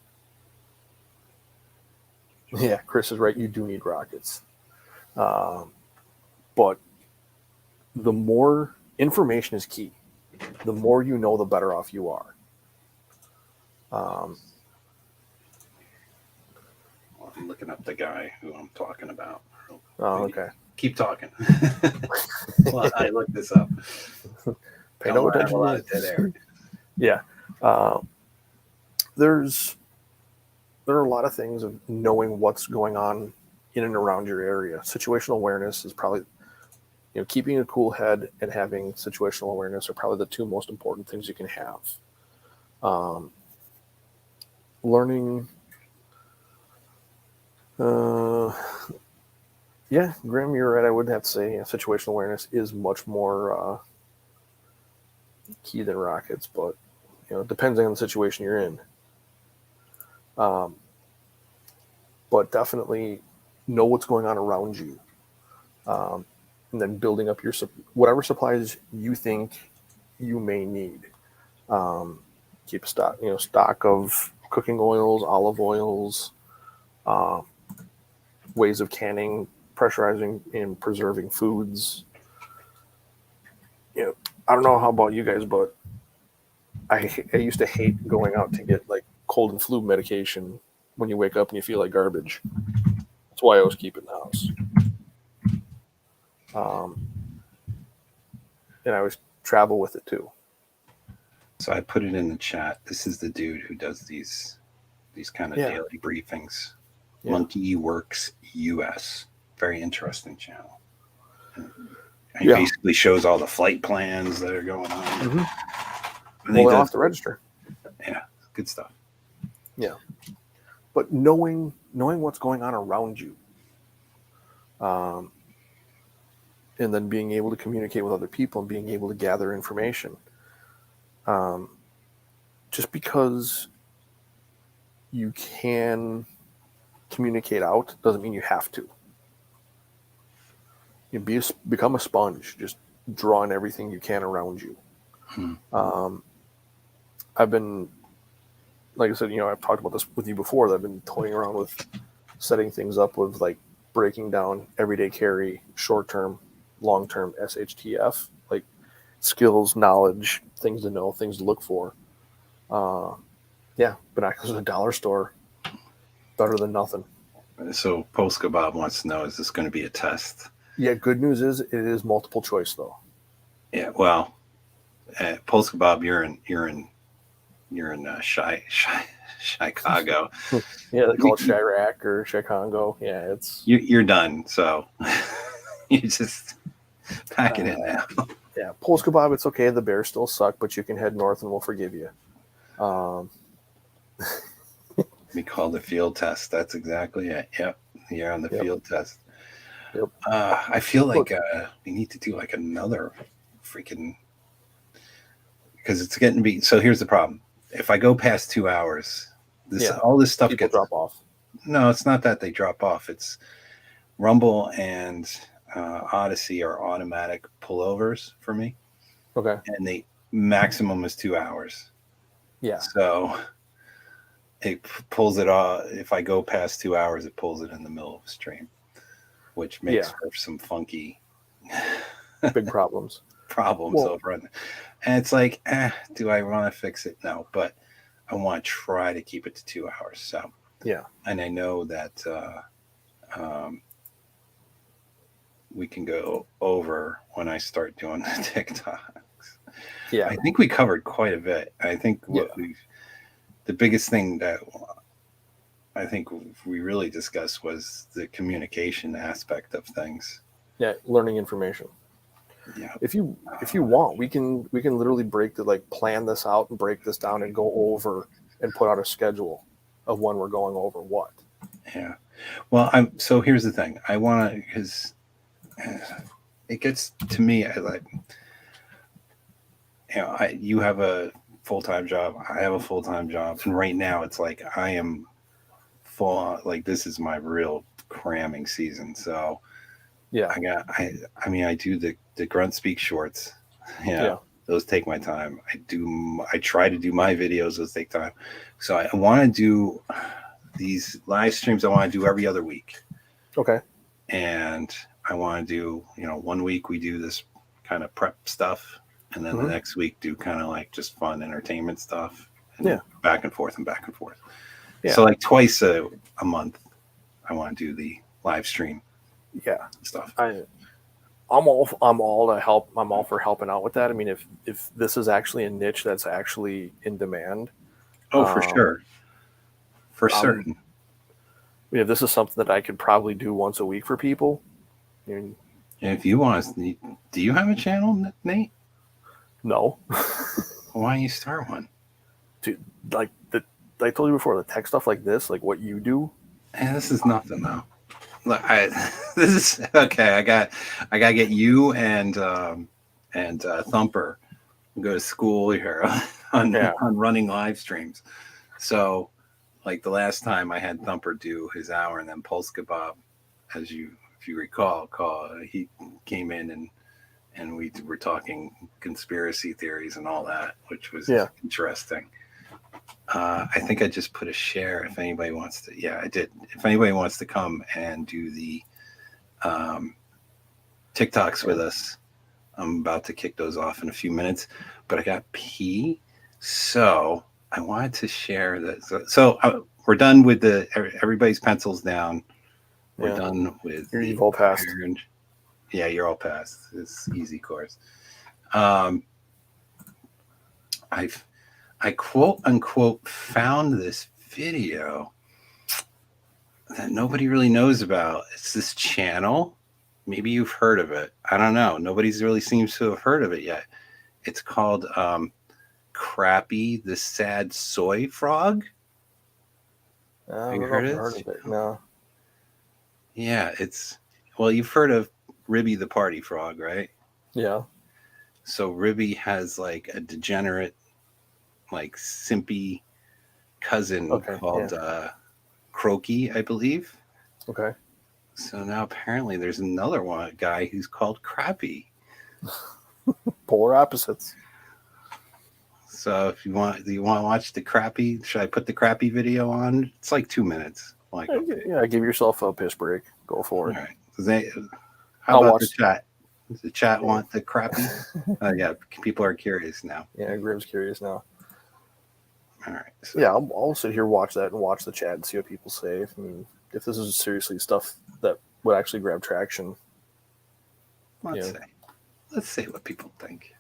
Yeah, Chris is right. You do need rockets. But the more information is key. The more you know, the better off you are. I'm looking up the guy who I'm talking about. Oh, okay. Keep talking. Well, I look this up. Pay no attention. A lot of dead air. Yeah. There are a lot of things of knowing what's going on in and around your area. Situational awareness is probably, keeping a cool head and having situational awareness are probably the 2 most important things you can have. Learning. Yeah, Grim, you're right. I would have to say situational awareness is much more key than rockets, but depending on the situation you're in. But definitely know what's going on around you, and then building up your whatever supplies you think you may need. Keep a stock of cooking oils, olive oils, ways of canning, pressurizing, and preserving foods. I don't know how about you guys, but I used to hate going out to get cold and flu medication when you wake up and you feel like garbage. That's why I always keep it in the house. And I always travel with it too. So I put it in the chat. This is the dude who does these kind of daily briefings. Yeah. Monkey Works US. Very interesting channel. And he basically shows all the flight plans that are going on. Mm-hmm. Well, they'll have to register. Yeah, good stuff. Yeah, but knowing what's going on around you, and then being able to communicate with other people and being able to gather information. Just because you can communicate out doesn't mean you have to. You become a sponge, just drawing everything you can around you. I've been, like I said, I've talked about this with you before, that I've been toying around with setting things up with like breaking down everyday carry, short-term, long-term SHTF, like skills, knowledge, things to know, things to look for. Binoculars at a dollar store, better than nothing. So Polska Bob wants to know, is this going to be a test? Yeah, good news is it is multiple choice though. Yeah, well, Polska Bob, you're in Chicago. Yeah, they call it Chirac or Chicago. Yeah, you're done. So you just pack it in now. Yeah, Polska Bob, it's okay. The Bears still suck, but you can head north and we'll forgive you. We call the field test. That's exactly it. Yep, you're on the field test. Yep. I feel like we need to do like another freaking, because it's getting to be. So here's the problem: if I go past 2 hours, all this stuff gets drop off. No, it's not that they drop off. It's Rumble and Odyssey are automatic pullovers for me. Okay. And the maximum is 2 hours. Yeah. So it pulls it off. If I go past 2 hours, it pulls it in the middle of a stream, which makes for some funky big problems. Over on. And it's like, do I want to fix it? No, but I want to try to keep it to 2 hours. So and I know that we can go over when I start doing the TikToks. Yeah, I think we covered quite a bit. I think the biggest thing that I think we really discussed was the communication aspect of things. Yeah, learning information. Yeah. If you want, we can literally plan this out and break this down and go over and put out a schedule of when we're going over what. Yeah. Well, so here's the thing. I want to, because it gets to me, I like, you have a full-time job. I have a full-time job. And right now it's like, I am full on, like, this is my real cramming season. So yeah, I do the Grunt Speak shorts. Yeah. Those take my time. I try to do my videos. Those take time. So I want to do these live streams. I want to do every other week. Okay. And I want to do, 1 week we do this kind of prep stuff. And then the next week do kind of like just fun entertainment stuff. And back and forth and back and forth. Yeah. So like twice a month, I want to do the live stream. Yeah. Stuff. I'm all to help. I'm all for helping out with that. I mean, if this is actually a niche that's actually in demand. Oh, for sure. For certain. If this is something that I could probably do once a week for people. I mean, if you want to, do you have a channel, Nate? No. Why don't you start one? Dude, like I told you before, the tech stuff like this, like what you do. This is nothing though. Look, this is okay. I got to get you and Thumper go to school here on running live streams. So, like the last time I had Thumper do his hour, and then Polska Bob, if you recall, he came in and we were talking conspiracy theories and all that, which was interesting. I think I just put a share if anybody wants to. Yeah, I did. If anybody wants to come and do the TikToks with us, I'm about to kick those off in a few minutes, but I got pee. So I wanted to share that. So we're done with everybody's pencils down. We're Yeah. done with You've all passed. Yeah, you're all passed. It's easy course. I quote unquote found this video that nobody really knows about. It's this channel. Maybe you've heard of it. I don't know. Nobody's really seems to have heard of it yet. It's called Crappy the Sad Soy Frog. I Have don't you know if heard I've of heard it? of it. No. Yeah, well, you've heard of Ribby the Party Frog, right? Yeah. So Ribby has like a degenerate, like simpy cousin called Croaky, I believe. Okay. So now apparently there's another guy who's called Crappy. Polar opposites. So if do you want to watch the Crappy? Should I put the Crappy video on? It's like 2 minutes. Like, okay. Yeah, give yourself a piss break. Go for it. All right. How about the chat? Does the chat want the Crappy? Yeah, people are curious now. Yeah, Grim's curious now. All right. So. Yeah, I'll sit here, watch that, and watch the chat and see what people say. I mean, if this is seriously stuff that would actually grab traction. Let's see what people think.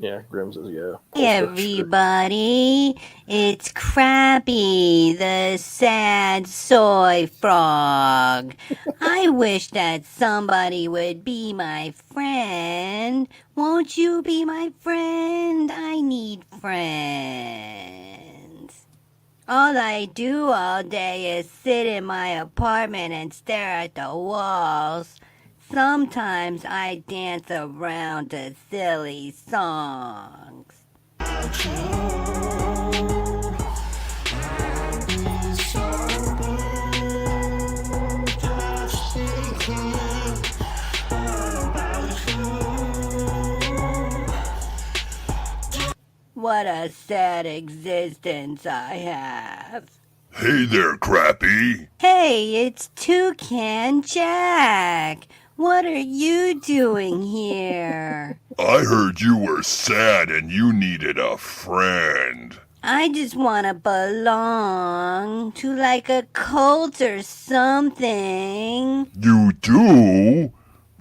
Yeah, Grim says, yeah. Hey everybody, it's Crappy, the sad soy frog. I wish that somebody would be my friend. Won't you be my friend? I need friends. All I do all day is sit in my apartment and stare at the walls. Sometimes I dance around to silly songs. What a sad existence I have. Hey there, Crappy. Hey, it's Toucan Jack. What are you doing here? I heard you were sad and you needed a friend. I just want to belong to like a cult or something. You do?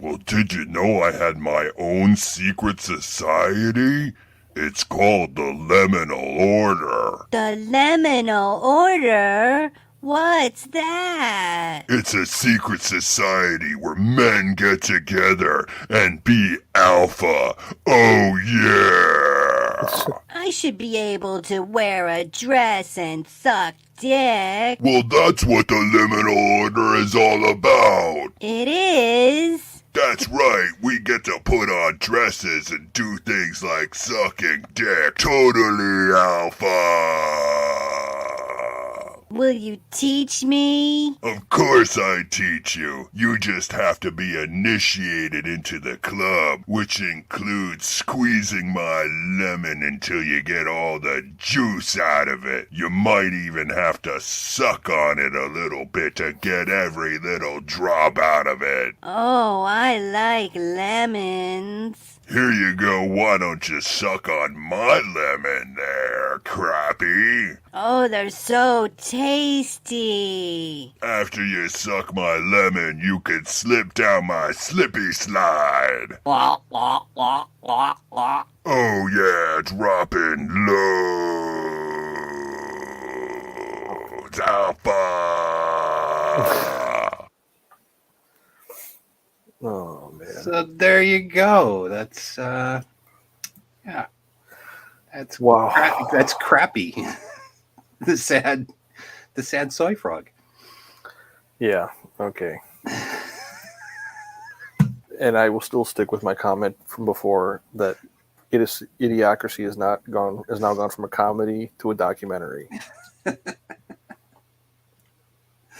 Well, did you know I had my own secret society? It's called the Liminal Order. The Liminal Order? What's that? It's a secret society where men get together and be alpha. Oh, yeah. I should be able to wear a dress and suck dick. Well, that's what the Liminal Order is all about. It is? That's right, we get to put on dresses and do things like sucking dick. Totally alpha. Will you teach me? Of course I teach you. You just have to be initiated into the club, which includes squeezing my lemon until you get all the juice out of it. You might even have to suck on it a little bit to get every little drop out of it. Oh, I like lemons. Here you go, why don't you suck on my lemon there, Crappy? Oh, they're so tasty. After you suck my lemon, you can slip down my slippy slide. Wah, wah, wah, wah, wah. Oh yeah, dropping loads. Alpha. Oh, man. So there you go. That's yeah. That's wow. That's Crappy. the sad soy frog. Yeah. Okay. And I will still stick with my comment from before that Idiocracy has now gone from a comedy to a documentary.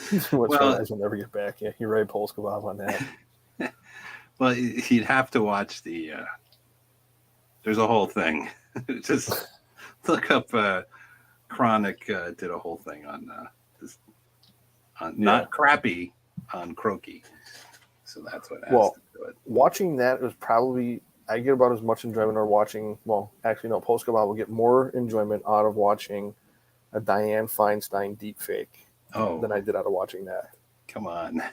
Which guys will never get back. Yeah, you're right, Polskabov, on that. Well, you'd have to watch the. There's a whole thing. Just look up. Chronic did a whole thing on this, not Crappy, on Croaky. So that's what. Well, watching that was probably I get about as much enjoyment out of watching. Well, actually, no. Polskabov will get more enjoyment out of watching a Dianne Feinstein deepfake than I did out of watching that. Come on.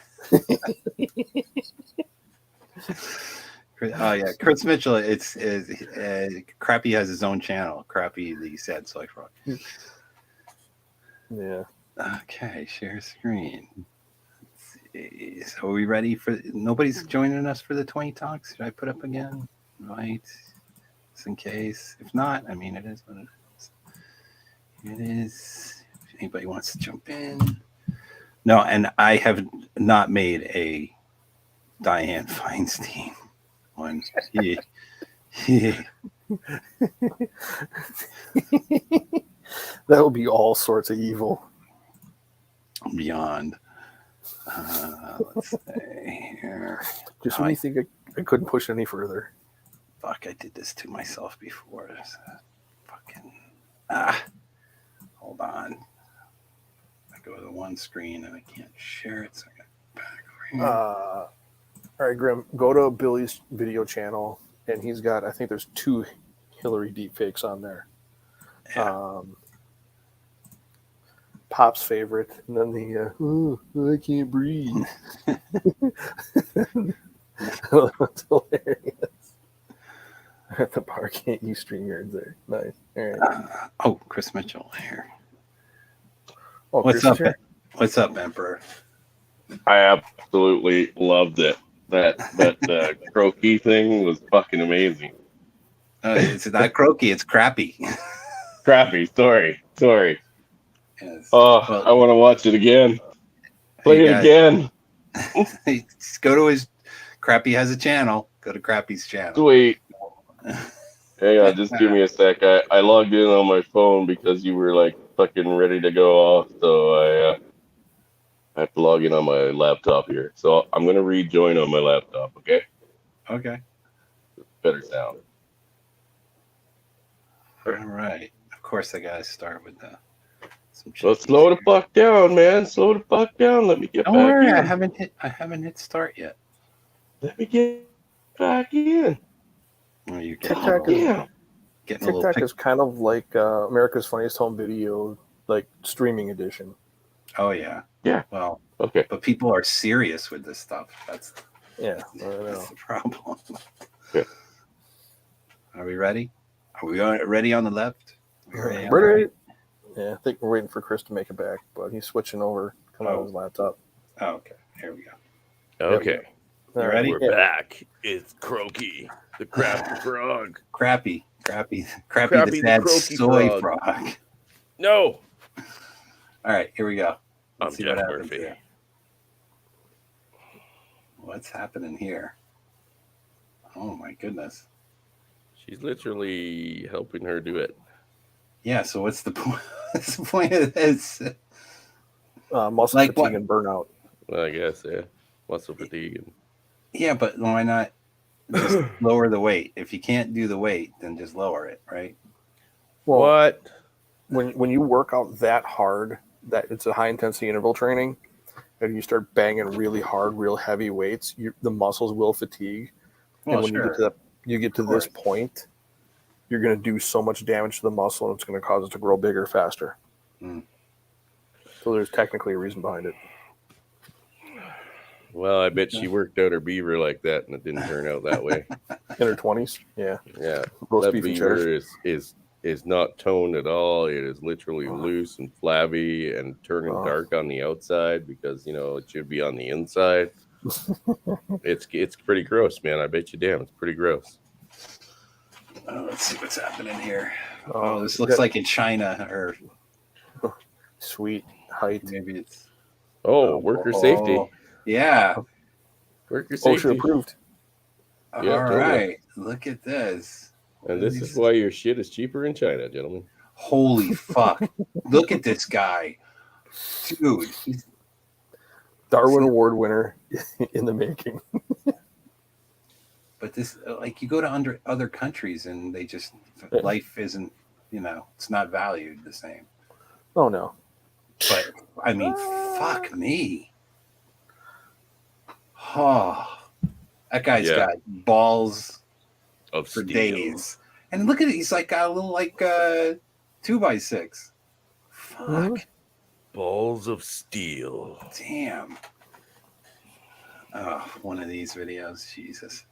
Oh yeah, Chris Mitchell. It's Crappy has his own channel. Crappy, the sad soy frog. Yeah. Okay, share screen. Let's see. So are we ready for? Nobody's joining us for the 20 talks. Should I put up again? Right, just in case. If not, I mean, it is what it is. It is. If anybody wants to jump in. No, and I have not made a Diane Feinstein one. That would be all sorts of evil. Beyond. Let's see here. Just when you think I couldn't push any further. Fuck, I did this to myself before. Fucking. Hold on. I go to one screen and I can't share it, so I got back over here. All right, Grim, go to Billy's video channel, and he's got, I think there's 2 Hillary deepfakes on there. Yeah. Pop's favorite, and then the, I can't breathe. That's hilarious. At the bar, can't use StreamYards there. Nice. All right. Chris Mitchell here. Oh, What's Chris up? is here? What's up, Emperor? I absolutely loved it. That croaky thing was fucking amazing. It's not croaky, it's crappy. Crappy. Sorry. Yes. Oh, Well, I want to watch it again. Play it again. Just go to his. Crappy has a channel. Go to Crappy's channel. Sweet. Hang on, just give me a sec. I logged in on my phone because you were like fucking ready to go off, so I have to log in on my laptop here. So I'm gonna rejoin on my laptop. Okay. Okay. Better sound. All right. Of course, I gotta start with some. Well, slow the fuck down, man. Slow the fuck down. Let me get Don't back worry, in. I haven't hit start yet. Let me get back in. Oh, you're TikTok getting a little is kind of like America's Funniest Home Video, like streaming edition. Oh yeah. Yeah. Well, Okay. but people are serious with this stuff. That's Yeah, I know. the problem. Yeah. Are we ready? Are we ready on the left? Ready? Right? Yeah, I think we're waiting for Chris to make it back, but he's switching over, coming out of his laptop. Oh, okay. Here we go. Okay, You ready? we're back. It's Croaky, the crafty frog. Crappy, Crappy the the sad croaky soy frog. frog. No, All right, here we go. I'm Let's see what Jeff happens Murphy. here. What's happening here? Oh my goodness. She's literally helping her do it. Yeah, so what's the point? What's the point of this? Muscle Like fatigue what? and burnout. I guess, yeah. Muscle fatigue. And... Yeah, but why not just lower the weight? If you can't do the weight, then just lower it, right? Well, What? when you work out that hard, that it's a high intensity interval training, and you start banging really hard, real heavy weights, the muscles will fatigue. Well, and when you get to this point, you're going to do so much damage to the muscle, and it's going to cause it to grow bigger faster. Mm. So there's technically a reason behind it. Well, I bet she worked out her beaver like that, and it didn't turn out that way. In her 20s, yeah. Yeah, Roast that beef and cheddar. beaver is not toned at all. It is literally loose and flabby and turning dark on the outside because it should be on the inside. It's pretty gross, man. I bet you damn, it's pretty gross. Let's see what's happening here. Oh, This looks like in China, or Sweet height. maybe it's Worker safety. Yeah. Worker OSHA safety. approved. Yeah, All totally. right. Look at this. And this is why your shit is cheaper in China, gentlemen. Holy fuck. Look at this guy. Dude. Darwin Award winner in the making. But this, like, you go to other countries and they just, life isn't, it's not valued the same. Oh, no. But, I mean, fuck me. Oh, that guy's Yeah. got balls Of for steel. days. And look at it. He's like got a little, like, 2x6. Fuck. Mhm. Balls of steel. Damn. Oh, one of these videos. Jesus.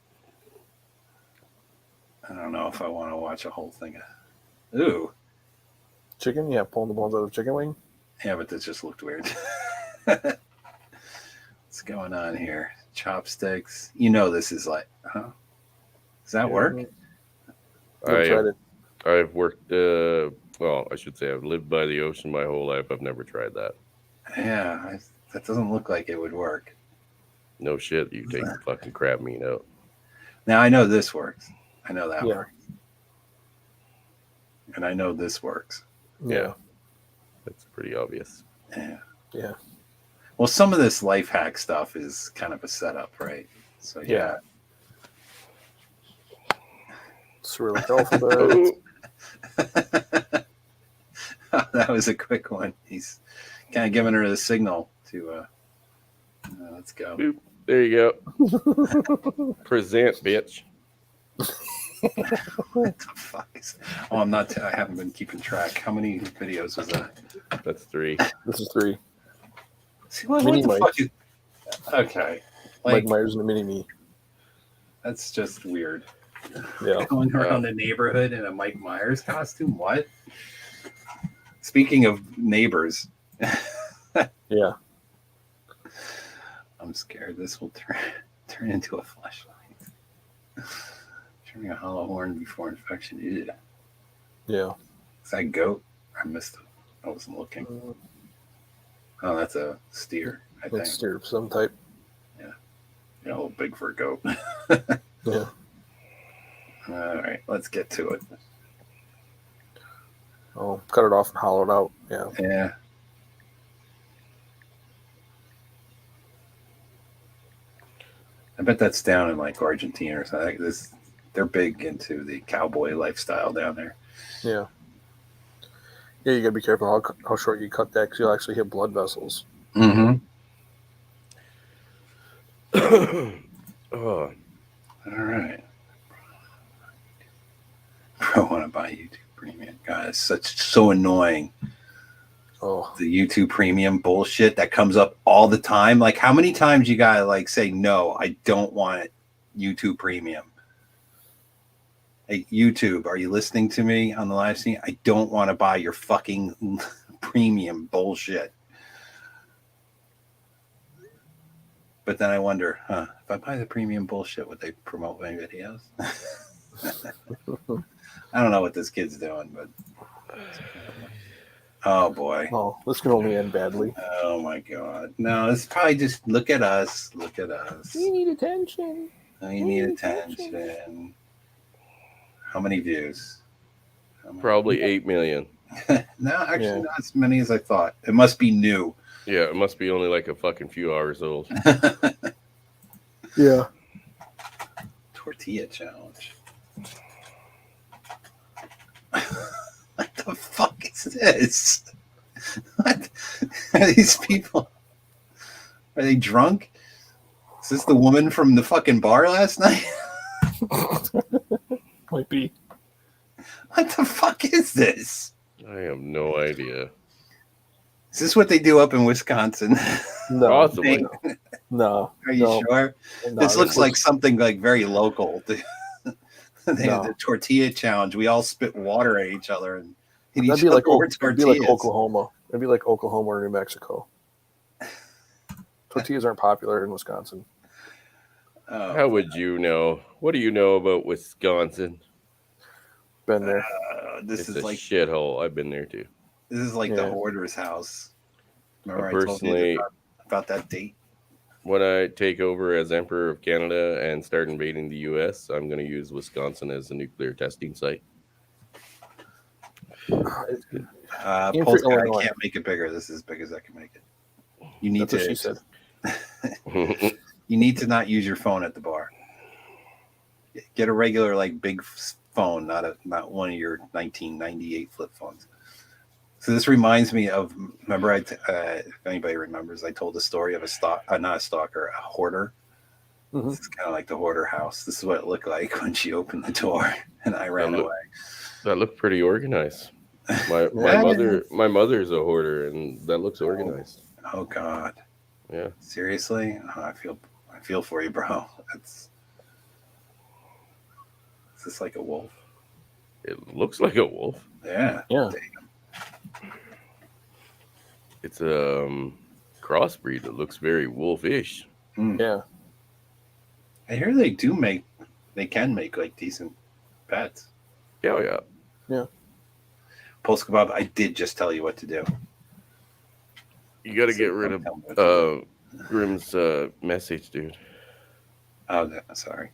I don't know if I want to watch a whole thing. Ooh. Chicken? Yeah, pulling the bones out of a chicken wing. Yeah, but this just looked weird. What's going on here? Chopsticks. You know this is like, huh? Does that work? Never tried it. I've worked, well, I should say I've lived by the ocean my whole life. I've never tried that. Yeah, that doesn't look like it would work. No shit, you take the fucking crab meat out. Now I know this works. I know that Yeah. works. And I know this works. Yeah. That's pretty obvious. Yeah. Yeah. Well, some of this life hack stuff is kind of a setup, right? So yeah. Cyrillic alphabet. That was a quick one. He's kind of giving her the signal to let's go. Boop. There you go. Present, bitch. What the fuck is... Oh, I haven't been keeping track. How many videos was that? That's 3. This is 3. See, what Mini the Mike. fuck is... Okay. Mike Myers and a mini me. That's just weird. Yeah. Going around the neighborhood in a Mike Myers costume? What? Speaking of neighbors. Yeah. I'm scared this will turn into a flashlight. Turning a hollow horn before infection. Ew. Yeah. Is that goat? I missed it. I wasn't looking. Oh, that's a steer, I think. It's steer of some type. Yeah, a little big for a goat. Yeah. All right, let's get to it. Oh, cut it off and hollow it out. Yeah. Yeah. I bet that's down in like Argentina or something. They're big into the cowboy lifestyle down there. Yeah. Yeah, you gotta be careful how short you cut that because you'll actually hit blood vessels. Mm-hmm. Oh, All right. I want to buy YouTube Premium. God, it's so annoying. Oh, The YouTube Premium bullshit that comes up all the time. Like, how many times you gotta like say no? I don't want YouTube Premium. Hey, YouTube, are you listening to me on the live stream? I don't want to buy your fucking premium bullshit. But then I wonder, if I buy the premium bullshit, would they promote my videos? I don't know what this kid's doing, but oh boy. oh, this can only end badly. Oh my god. No, it's probably just look at us. Look at us. You need attention. Oh, you need attention. How many views? probably 8 million. No, actually not as many as I thought. It must be new. Yeah, it must be only like a fucking few hours old. Yeah. Tortilla challenge. What the fuck is this? What are these people? Are they drunk? Is this the woman from the fucking bar last night? Might be. What the fuck is this? I have no idea. Is this what they do up in Wisconsin? No. Possibly. No. Are you no, sure? no, This looks like something like very local. They have No. the tortilla challenge. We all spit water at each other and hit That'd each be other like, over that'd be tortillas. like Oklahoma. It'd be like Oklahoma or New Mexico. Tortillas aren't popular in Wisconsin. Oh, How would you know? What do you know about Wisconsin? Been there. this It's is a like shithole. I've been there too. this is like the Yeah. hoarder's house. Remember I I told personally- you about that date? When I take over as Emperor of Canada and start invading the U.S., I'm going to use Wisconsin as a nuclear testing site. In Polska, I Illinois. can't make it bigger. This is as big as I can make it. You need That's what to. she said. You need to not use your phone at the bar. Get a regular, like, big phone, not one of your 1998 flip phones. So this reminds me of, remember, if anybody remembers, I told the story of not a stalker, a hoarder. Mhm. It's kind of like the hoarder house. This is what it looked like when she opened the door, and I ran away. That looked pretty organized. My mother's a hoarder, and that looks organized. Oh God, Yeah. seriously? Oh, I feel for you, bro. Is this like a wolf? It looks like a wolf. Yeah. Yeah. It's a crossbreed that looks very wolfish. Yeah. I hear they can make like decent pets. Yeah. Polska Bob, I did just tell you what to do. You got to get rid Don't tell me what to of Grim's message, dude. Oh, no, sorry.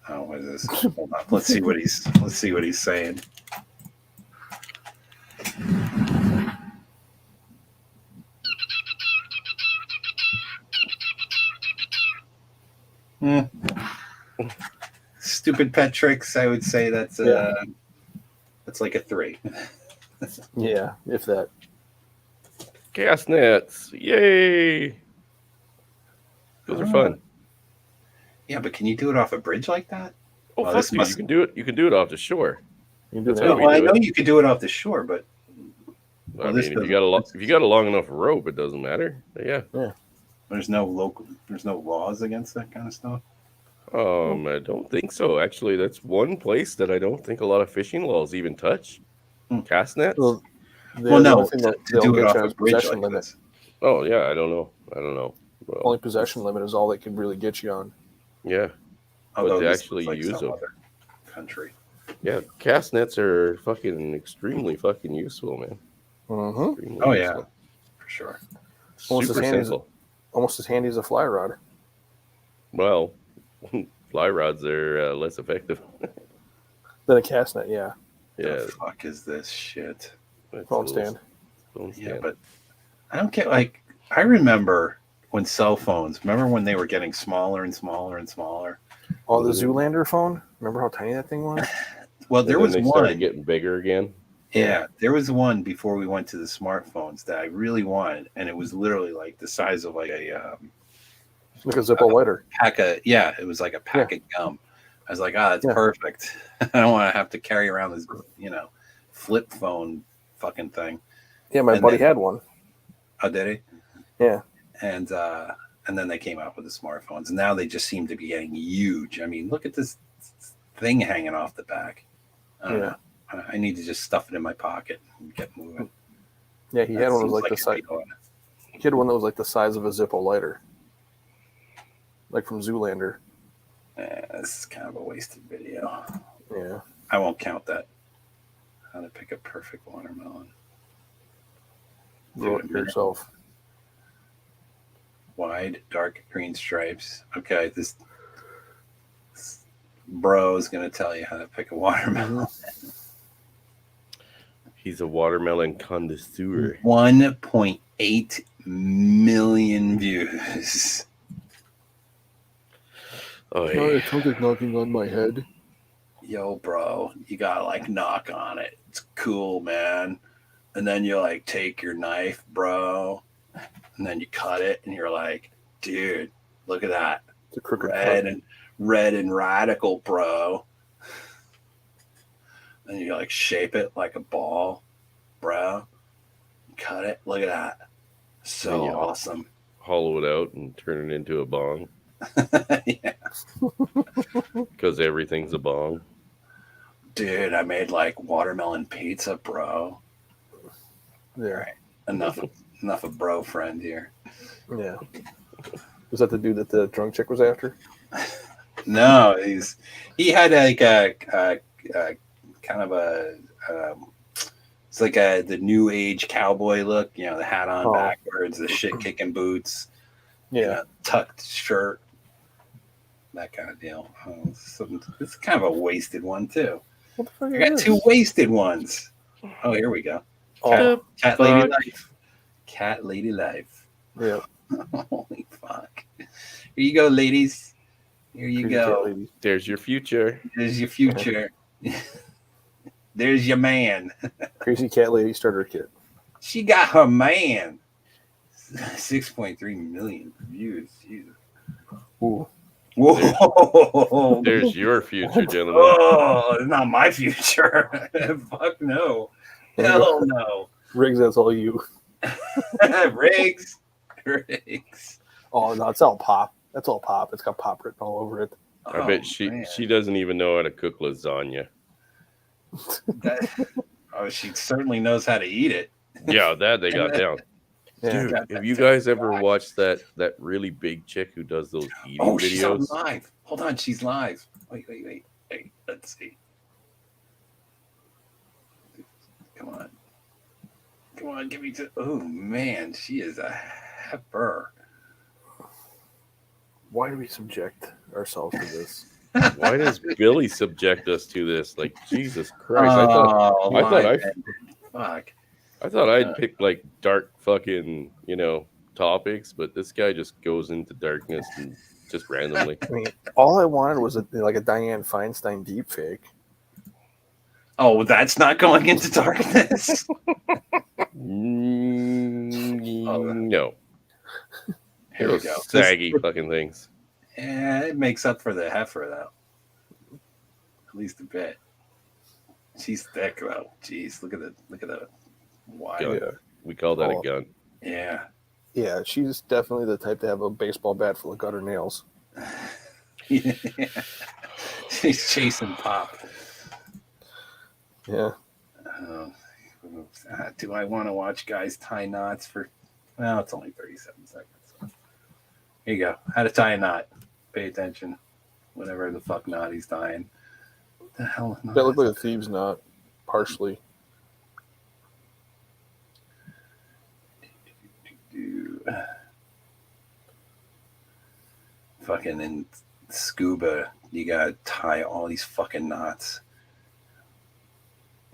Oh, what is this? Hold on. Let's see what he's saying. Stupid pet tricks. I would say that's like a 3. Yeah, if that. Cast nets. Yay. Those are fun. Yeah, but can you do it off a bridge like that? Oh, Well, fuck you. You can do it. You can do it off the shore. You can do That's that. how we Well, I do know it. you could do it off the shore, but I mean, if you got a long enough rope, it doesn't matter. But yeah. there's no laws against that kind of stuff. I don't think so. Actually, that's one place that I don't think a lot of fishing laws even touch. Cast nets. Well, Well, the no, only thing to they'll do it get off you a is bridge possession like limit. this. Oh yeah, I don't know. Well, Only possession limit is all they can really get you on. yeah. Although they this actually looks like use some them. other country. Yeah, cast nets are extremely fucking useful, man. Mm-hmm. Extremely Oh, yeah. useful. For sure. Almost Super as handy as- simple. Almost as handy as a fly rod. Well, fly rods are less effective. Then a cast net, yeah. Yeah, The fuck is this shit? that's Phone a little- stand. phone Yeah, stand. but I don't get I remember when cell phones. Remember when they were getting smaller and smaller and smaller? Oh, the Zoolander phone? Remember how tiny that thing was? Well, And there then was they started one. getting bigger again. Yeah, there was one before we went to the smartphones that I really wanted, and it was literally like the size of like a Like a Zippo lighter. pack of it was like a pack of gum. I was like, that's perfect. I don't want to have to carry around this, flip phone fucking thing. Yeah, my And buddy then- had one. Oh, did he? Yeah. And then they came out with the smartphones, and now they just seem to be getting huge. I mean, look at this thing hanging off the back. I don't know. I need to just stuff it in my pocket and get moving. Yeah, he had one that was like the size. He had one that was like the size of a Zippo lighter, like from Zoolander. This is kind of a wasted video. Yeah. I won't count that. How to pick a perfect watermelon. Grow it yourself. Wide, dark green stripes. Okay, this bro is going to tell you how to pick a watermelon. He's a watermelon connoisseur. 1.8 million views. Oh, yeah. It sounds like knocking on my head. Yo, bro, you gotta like knock on it. It's cool, man. And then you like take your knife, bro, and then you cut it, and you're like, dude, look at that. It's a crooked Red and radical, bro. And you like shape it like a ball, bro. Cut it. Look at that. So awesome. Hollow it out and turn it into a bong. Yeah. Because everything's a bong. Dude, I made like watermelon pizza, bro. Yeah. All right. Enough of bro friend here. Yeah. Was that the dude that the drunk chick was after? No, he had like a kind of a it's like the new age cowboy look, the hat on backwards, the shit kicking boots, tucked shirt, that kind of deal. It's kind of a wasted one too. What the fuck I is got this? 2 wasted ones. Oh, here we go. Cat lady life. Cat lady life. Yeah. Holy fuck. Here you go, ladies. Here you Crazy go. cat lady. There's your future. There's your future. There's your man. Crazy cat lady starter kit. She got her man. 6.3 million views. Jesus. Ooh. Whoa. There's your future, gentlemen. Oh, it's not my future. Fuck no. Hell no. Riggs, that's all you. Riggs. Rigs. Oh no, it's all pop. That's all pop. It's got pop written all over it. I Oh, bet man. she doesn't even know how to cook lasagna. She certainly knows how to eat it. Yeah, that they got down. Yeah. Dude, have you guys ever watched that really big chick who does those eating Oh, she's on videos? live. Hold on, she's live. Wait. Hey, let's see. Come on, give me to. Oh man, she is a heifer. Why do we subject ourselves to this? Why does Billy subject us to this? Like, Jesus Christ! I thought fuck. I thought I'd pick like dark fucking topics, but this guy just goes into darkness and just randomly. I mean, all I wanted was a Dianne Feinstein deepfake. Oh, that's not going into darkness. No. Here we Those go. saggy fucking things. Yeah, it makes up for the heifer though. At least a bit. She's thick though. Jeez, look at the wide. Gun. Yeah. We call that a gun. Yeah. Yeah, she's definitely the type to have a baseball bat full of gutter nails. Yeah. She's chasing Pop. Yeah. Do I want to watch guys tie knots for? Well, it's only 37 seconds. So. Here you go. How to tie a knot. Pay attention. Whatever the fuck knot he's tying. What the hell? That looked like a thieves' knot, partially. Fucking in scuba, you gotta tie all these fucking knots.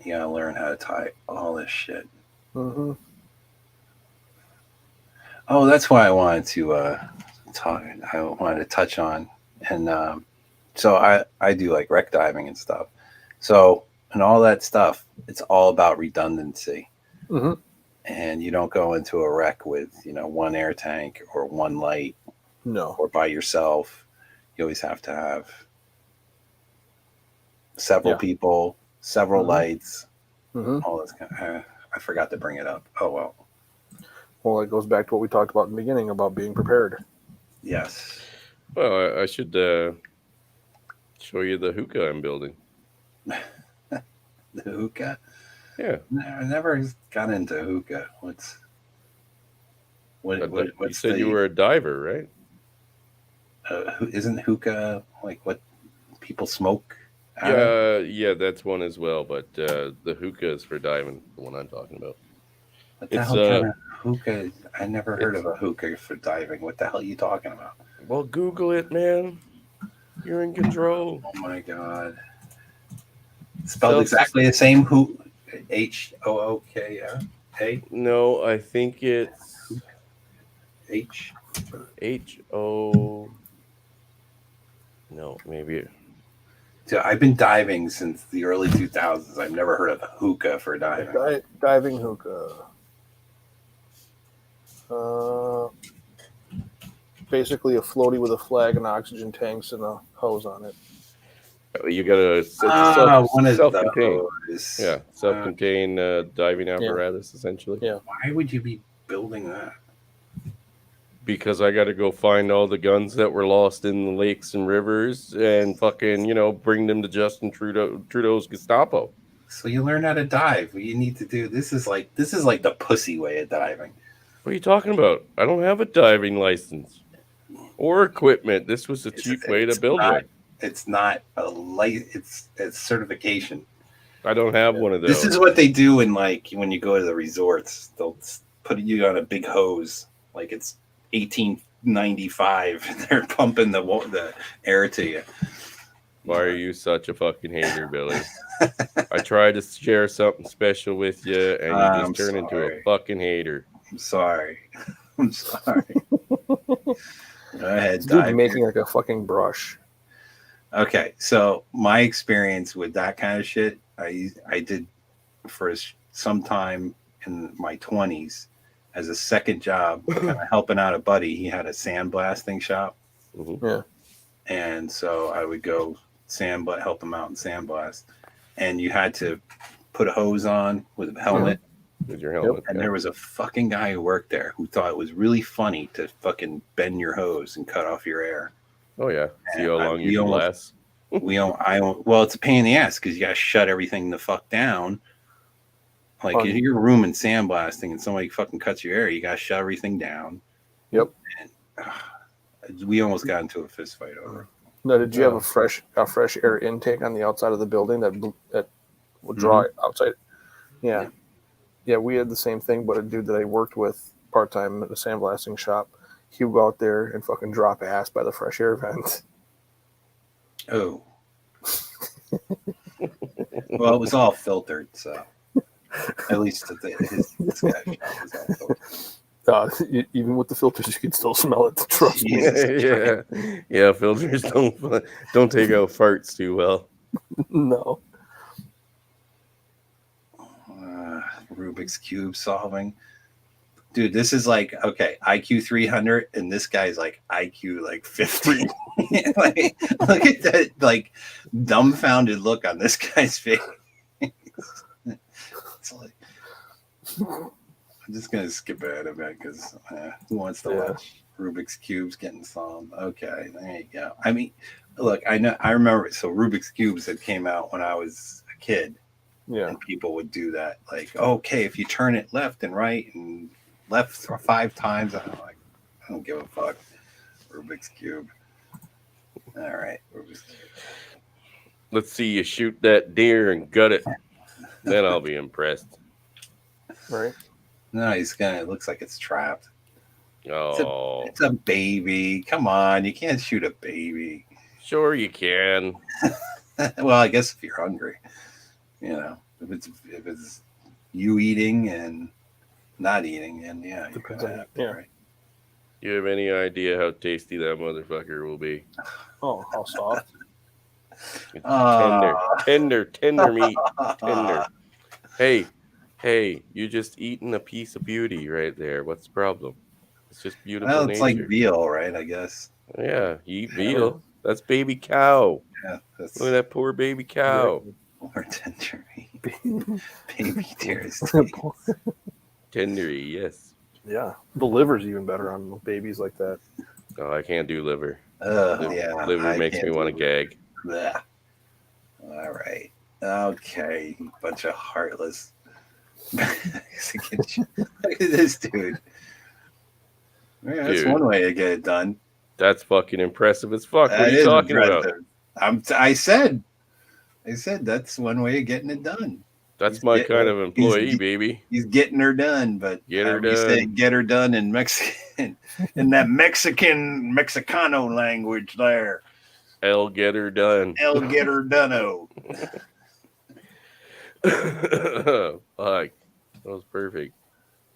You gotta learn how to tie all this shit. Mm-hmm. Oh, that's why I wanted to talk. I wanted to touch on, and so I do like wreck diving and stuff. So and all that stuff, it's all about redundancy. Mm-hmm. And you don't go into a wreck with one air tank or one light. No. Or by yourself. You always have to have several people, several lights, all this kind of, I forgot to bring it up. Oh, well. Well, it goes back to what we talked about in the beginning about being prepared. Yes. Well, I should show you the hookah I'm building. The hookah? Yeah. I never got into hookah. You said you were a diver, right? Isn't hookah like what people smoke? Yeah, that's one as well. But the hookah is for diving, the one I'm talking about. What the hell kind of hookah? I never heard of a hookah for diving. What the hell are you talking about? Well, Google it, man. You're in control. Oh my god! Spelled exactly the same. H-O-O-K-A? No, I think it's H-O. No, maybe. So I've been diving since the early 2000s. I've never heard of hookah for diving. Diving hookah. Basically a floaty with a flag and oxygen tanks and a hose on it. You gotta. It's self-contained. Yeah, self-contained diving apparatus, essentially. Yeah. Why would you be building that? Because I got to go find all the guns that were lost in the lakes and rivers and fucking, bring them to Justin Trudeau's Gestapo. So you learn how to dive. What you need to do. This is like the pussy way of diving. What are you talking about? I don't have a diving license or equipment. This was a cheap way to build one. It's not a it's certification. I don't have one of those. This is what they do in when you go to the resorts. They'll put you on a big hose like it's 1895. They're pumping the air to you. Why are you such a fucking hater, Billy? I tried to share something special with you, and you just turn into a fucking hater. I'm sorry. I'm sorry. Go ahead, dude, making like a fucking brush. Okay, so my experience with that kind of shit, I did for some time in my 20s. As a second job, kind of helping out a buddy. He had a sandblasting shop. Mm-hmm. Yeah. And so I would go help him out in sandblast. And you had to put a hose on with a helmet with your helmet. And there was a fucking guy who worked there who thought it was really funny to fucking bend your hose and cut off your air. Oh yeah, see And how long you can last. Well, it's a pain in the ass because you got to shut everything the fuck down. Like if you're room and sandblasting and somebody fucking cuts your air, you got to shut everything down. Yep. And, we almost got into a fist fight over it. Now, did you have a fresh air intake on the outside of the building that would draw it outside? Yeah. Yeah, we had the same thing, but a dude that I worked with part-time at a sandblasting shop, he would go out there and fucking drop ass by the fresh air vent. Oh. Well, it was all filtered, so at least this guy's shop was all filtered. Even with the filters, you can still smell it. Trust me. Yeah. Filters don't take out farts too well. No. Rubik's Cube solving. Dude, this is like, okay, IQ 300, and this guy's like IQ like 50. Like, look at that, like, dumbfounded look on this guy's face. It's like, I'm just going to skip ahead of it because who wants to watch Rubik's Cubes getting solved? Okay, there you go. I mean, look, I remember, so Rubik's Cubes that came out when I was a kid. Yeah. And people would do that. Like, okay, if you turn it left and right and left 5 times, I don't give a fuck. Rubik's Cube. All right. Rubik's Cube. Let's see you shoot that deer and gut it. Then I'll be impressed. Right. No, it looks like it's trapped. Oh. It's a baby. Come on. You can't shoot a baby. Sure you can. Well, I guess if you're hungry. You know, if it's you eating and not eating, and you're gonna have to, right? You have any idea how tasty that motherfucker will be? Oh, how soft! Tender meat, tender. Hey, you just eating a piece of beauty right there. What's the problem? It's just beautiful. Well, it's nature. like veal, right? I guess. Yeah, you eat veal. That's baby cow. Yeah, look at that poor baby cow. More tender meat. Baby dearest. Tendery, yes. Yeah, the liver's even better on babies like that. Oh, I can't do liver. Liver makes me want to gag. Blech. All right. Okay, bunch of heartless Mexican shit. Look at this dude. Yeah, that's one way to get it done. That's fucking impressive as fuck. What are you talking about? I said that's one way of getting it done. That's my kind of employee, baby. He's getting her done, but get her done. Get her done in Mexican, in that Mexicano language there. El get her done. El get her done. Fuck, that was perfect.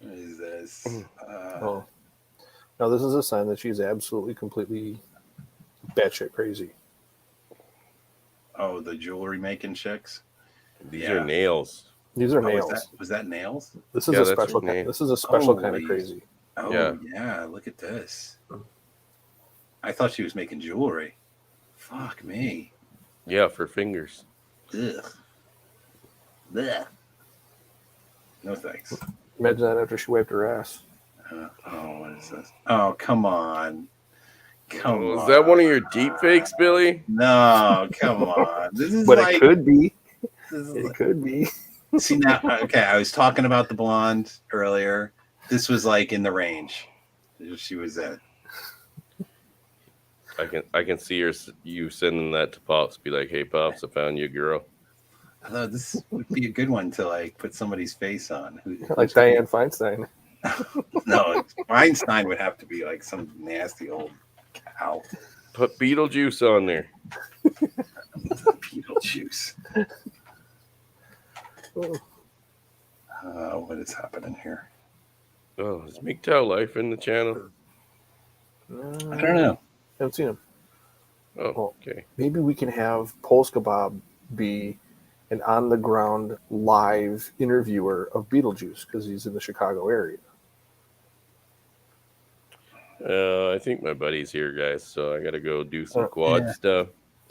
What is this? Now this is a sign that she's absolutely, completely batshit crazy. Oh, the jewelry making chicks. These are nails. These are nails. Was that nails? This is a special kind. This is a special kind of crazy. Oh yeah, look at this. I thought she was making jewelry. Fuck me. Yeah, for fingers. Ugh. Blech. No thanks. Imagine that after she wiped her ass. What is this? Oh, come on. Come on. Is that one of your deep fakes, Billy? No, come on. This is but like, it could be. It could be. See now, okay, I was talking about the blonde earlier. This was like in the range. She was at. I can see you sending that to Pops. Be like, hey, Pops, I found you a girl. I thought this would be a good one to like put somebody's face on. Like Diane Feinstein. No, Feinstein would have to be like some nasty old cow. Put Beetlejuice on there. Beetlejuice. What is happening here? Oh, is MGTOW Life in the channel? I don't know. Haven't seen him. Oh, okay. Maybe we can have Polska Bob be an on-the-ground live interviewer of Beetlejuice because he's in the Chicago area. I think my buddy's here, guys, so I got to go do some quad stuff.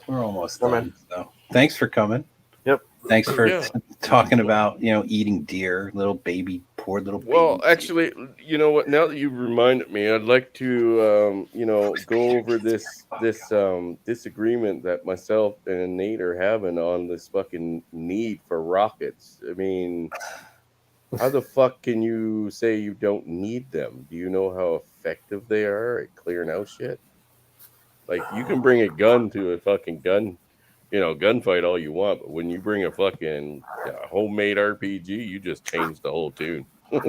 We're almost done. So. Thanks for coming. Yep. Thanks for talking about, eating deer, little baby Poor little baby. Well, actually, you know what? Now that you've reminded me, I'd like to, go over this disagreement that myself and Nate are having on this fucking need for rockets. I mean, how the fuck can you say you don't need them? Do you know how effective they are at clearing out shit? Like, you can bring a gun to a fucking gunfight all you want, but when you bring a fucking homemade RPG, you just change the whole tune. Yeah,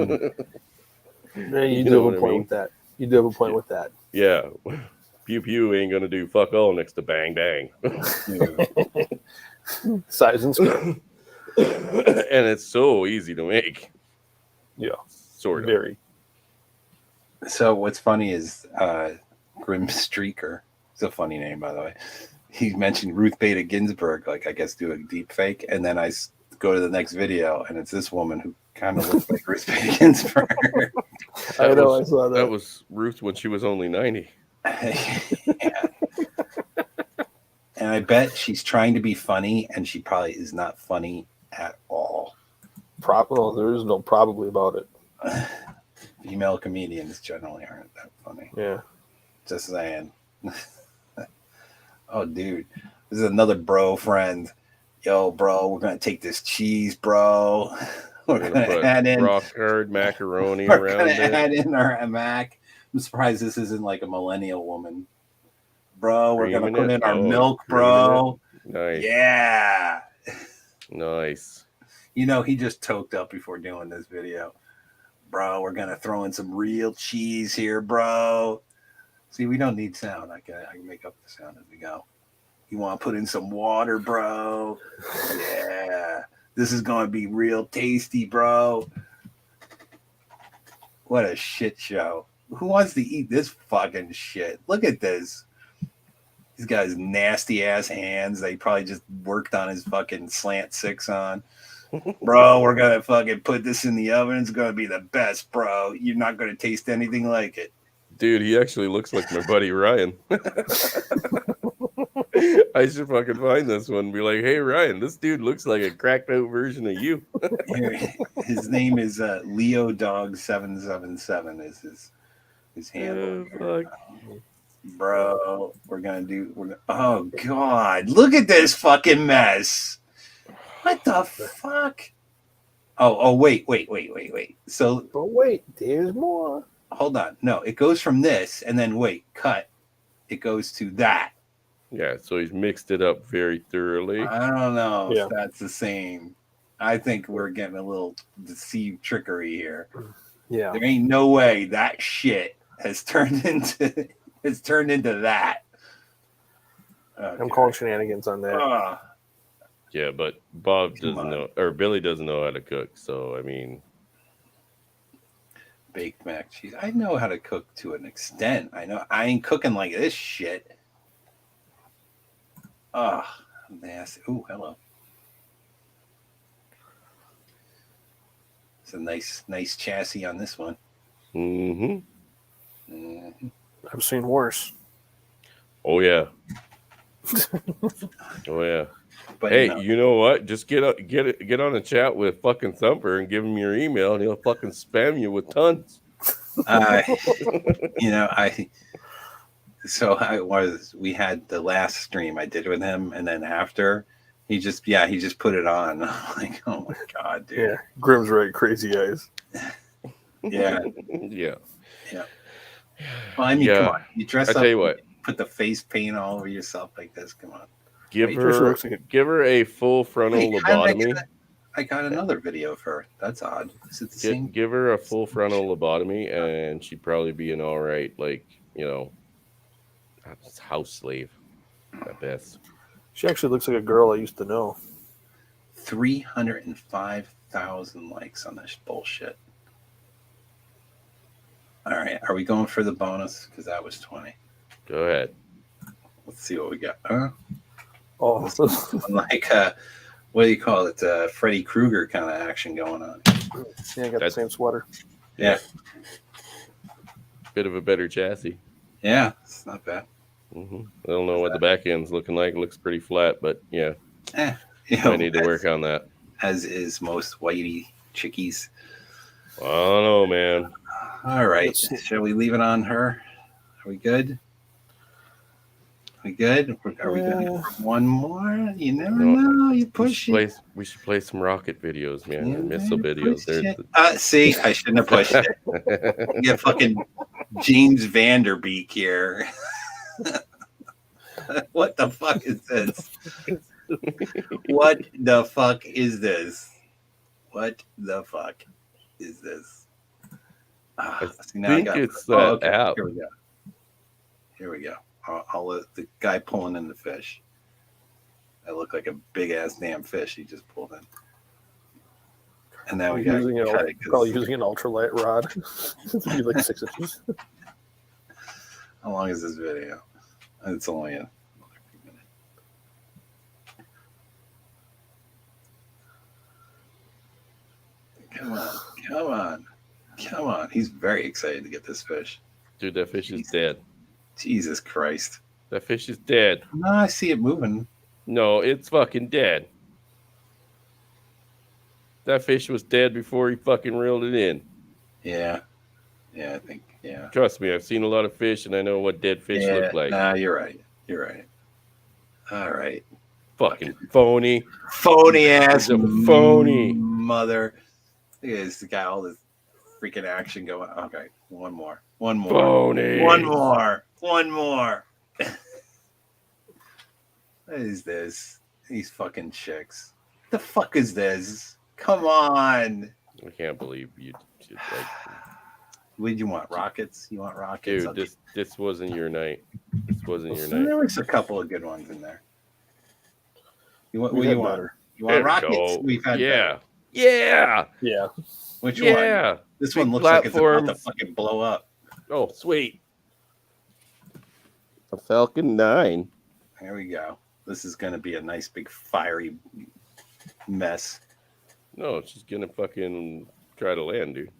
you know do have what a I point mean? with that. You do have a point with that. Yeah. Pew pew ain't gonna do fuck all next to bang bang. Size and scale. And it's so easy to make. Yeah, Sort of. very. So what's funny is Grim Streaker. It's a funny name, by the way. He mentioned Ruth Bader Ginsburg, like I guess do a deep fake, and then I go to the next video, and it's this woman who kind of looks like Ruth Bader Ginsburg. I know, I saw that. That was Ruth when she was only 90. Yeah. And I bet she's trying to be funny, and she probably is not funny at all. No, there is no probably about it. Female comedians generally aren't that funny. Yeah. Just saying. Oh, dude. This is another bro friend. Yo, bro, we're going to take this cheese, bro. We're going to add in rock hard macaroni we're around gonna it. add in our mac. I'm surprised this isn't like a millennial woman. Bro, we're going to put in our milk, bro. Nice. Yeah. Nice. You know, he just toked up before doing this video. Bro, we're going to throw in some real cheese here, bro. See, we don't need sound. I can make up the sound as we go. You want to put in some water, bro? Yeah. This is going to be real tasty, bro. What a shit show. Who wants to eat this fucking shit? Look at this. He's got his nasty ass hands that he probably just worked on his fucking slant six on. Bro, we're going to fucking put this in the oven. It's going to be the best, bro. You're not going to taste anything like it. Dude, he actually looks like my buddy Ryan. I should fucking find this one and be like, hey, Ryan, this dude looks like a cracked out version of you. His name is Leo Dog 777 is his handle. Fuck. Bro, oh God, look at this fucking mess. What the fuck? Oh, wait. So, But wait, there's more. Hold on. No, it goes from this and then cut. It goes to that. Yeah, so he's mixed it up very thoroughly. I don't know if that's the same. I think we're getting a little deceived trickery here. Yeah. There ain't no way that shit has turned into that. Okay. I'm calling shenanigans on that. Yeah, but Bob doesn't know, or Billy doesn't know how to cook. So, I mean, baked mac cheese. I know how to cook to an extent. I know I ain't cooking like this shit. Oh, nasty. Ooh, hello. It's a nice chassis on this one. I've seen worse. Oh yeah. Oh yeah. But hey, you know what? Just get on a chat with fucking Thumper and give him your email, and he'll fucking spam you with tons. We had the last stream I did with him, and then after he just put it on. I'm like, oh my God, dude. Yeah, Grim's right, crazy eyes. Yeah. Yeah. Well, I mean, come on. You dress up. I tell you what. Put the face paint all over yourself like this. Come on. Give her a full frontal lobotomy. I got another video of her. That's odd. Is it the same? Give her a full frontal lobotomy, and she'd probably be an all right, house slave at best. She actually looks like a girl I used to know. 305,000 likes on this bullshit. All right, are we going for the bonus? Because that was 20. Go ahead. Let's see what we got. Like what do you call it? Freddy Krueger kind of action going on. Yeah, got the same sweater. Yeah. Bit of a better chassis. Yeah, it's not bad. I don't know what the back end's looking like. It looks pretty flat, but yeah. I need to work on that. As is most whitey chickies. I don't know, man. All right. Let's- Shall we leave it on her? Are we good? We good? Are we going for one more? You never know. You push it. We should play some rocket videos, man. You Or missile never videos. push it. See, I shouldn't have pushed it. You get fucking James Vanderbeek here. What the fuck is this? What the fuck is this? What the fuck is this? I See, now think it's that app. Here we go. Here we go. I'll let the guy pulling in the fish. That looked like a big ass damn fish he just pulled in. And now we got probably using an ultralight rod. It's be like 6 inches. How long is this video? It's only another few minutes. Come on. He's very excited to get this fish. Dude, that fish is dead. Jesus Christ. That fish is dead. No, I see it moving. No, it's fucking dead. That fish was dead before he fucking reeled it in. Yeah. Yeah, I think, yeah. Trust me, I've seen a lot of fish and I know what dead fish look like. Nah, you're right. All right. Fucking phony. Phony ass. He's a phony. Mother. Look at this guy, all this freaking action going. Okay, one more. Phony. One more. What is this? These fucking chicks. The fuck is this? Come on. I can't believe you should like. What do you want? Rockets? You want rockets? Dude, this wasn't your night. This wasn't your night. There was a couple of good ones in there. What do We you had want? better. You want There we rockets? go. We've had Yeah. better. Yeah. Yeah. Which Yeah. one? This Big one looks like it's about to platforms. fucking blow up. Oh, sweet. A Falcon 9. There we go. This is going to be a nice big fiery mess. No, she's gonna fucking try to land, dude.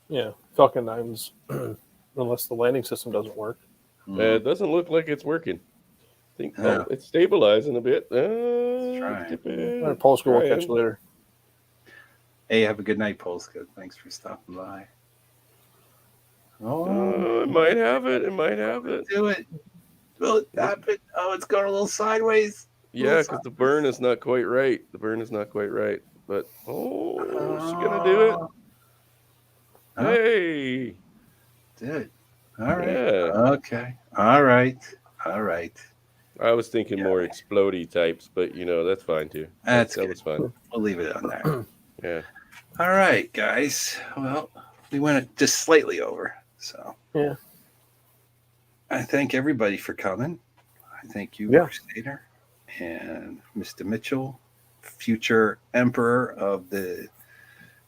Yeah. Falcon 9s, unless the landing system doesn't work. It doesn't look like it's working. I think Yeah. it's stabilizing a bit. trying. All right, Polska will catch you later. Hey, have a good night, Polska. Thanks for stopping by. It might have it. It might have it. Do it. Will it happen? Oh, it's going a little sideways. Yeah, because the burn is not quite right. But she's gonna do it. Hey. Did. All right. Yeah. Okay. All right. I was thinking more explodey types, but that's fine too. That was fun. We'll leave it on there. Yeah. All right, guys. Well, we went just slightly over. So Yeah. I thank everybody for coming. I thank you, Yeah. Crusader, and Mr. Mitchell, future emperor of the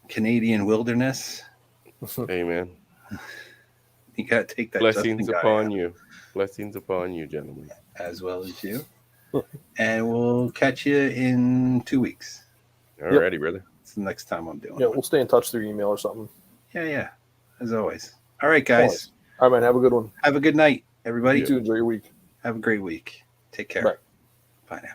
Canadian wilderness. Hey, man. You got to take that Blessings Justin guy upon out, you. Blessings upon you, gentlemen. as well as you. And we'll catch you in 2 weeks. Alrighty, brother. It's the next time I'm doing Yeah, it. we'll stay in touch through email or something. Yeah. As always. All right, guys. All right, man. Have a good one. Have a good night, everybody. You too. Enjoy your week. Have a great week. Take care. Bye. Bye now.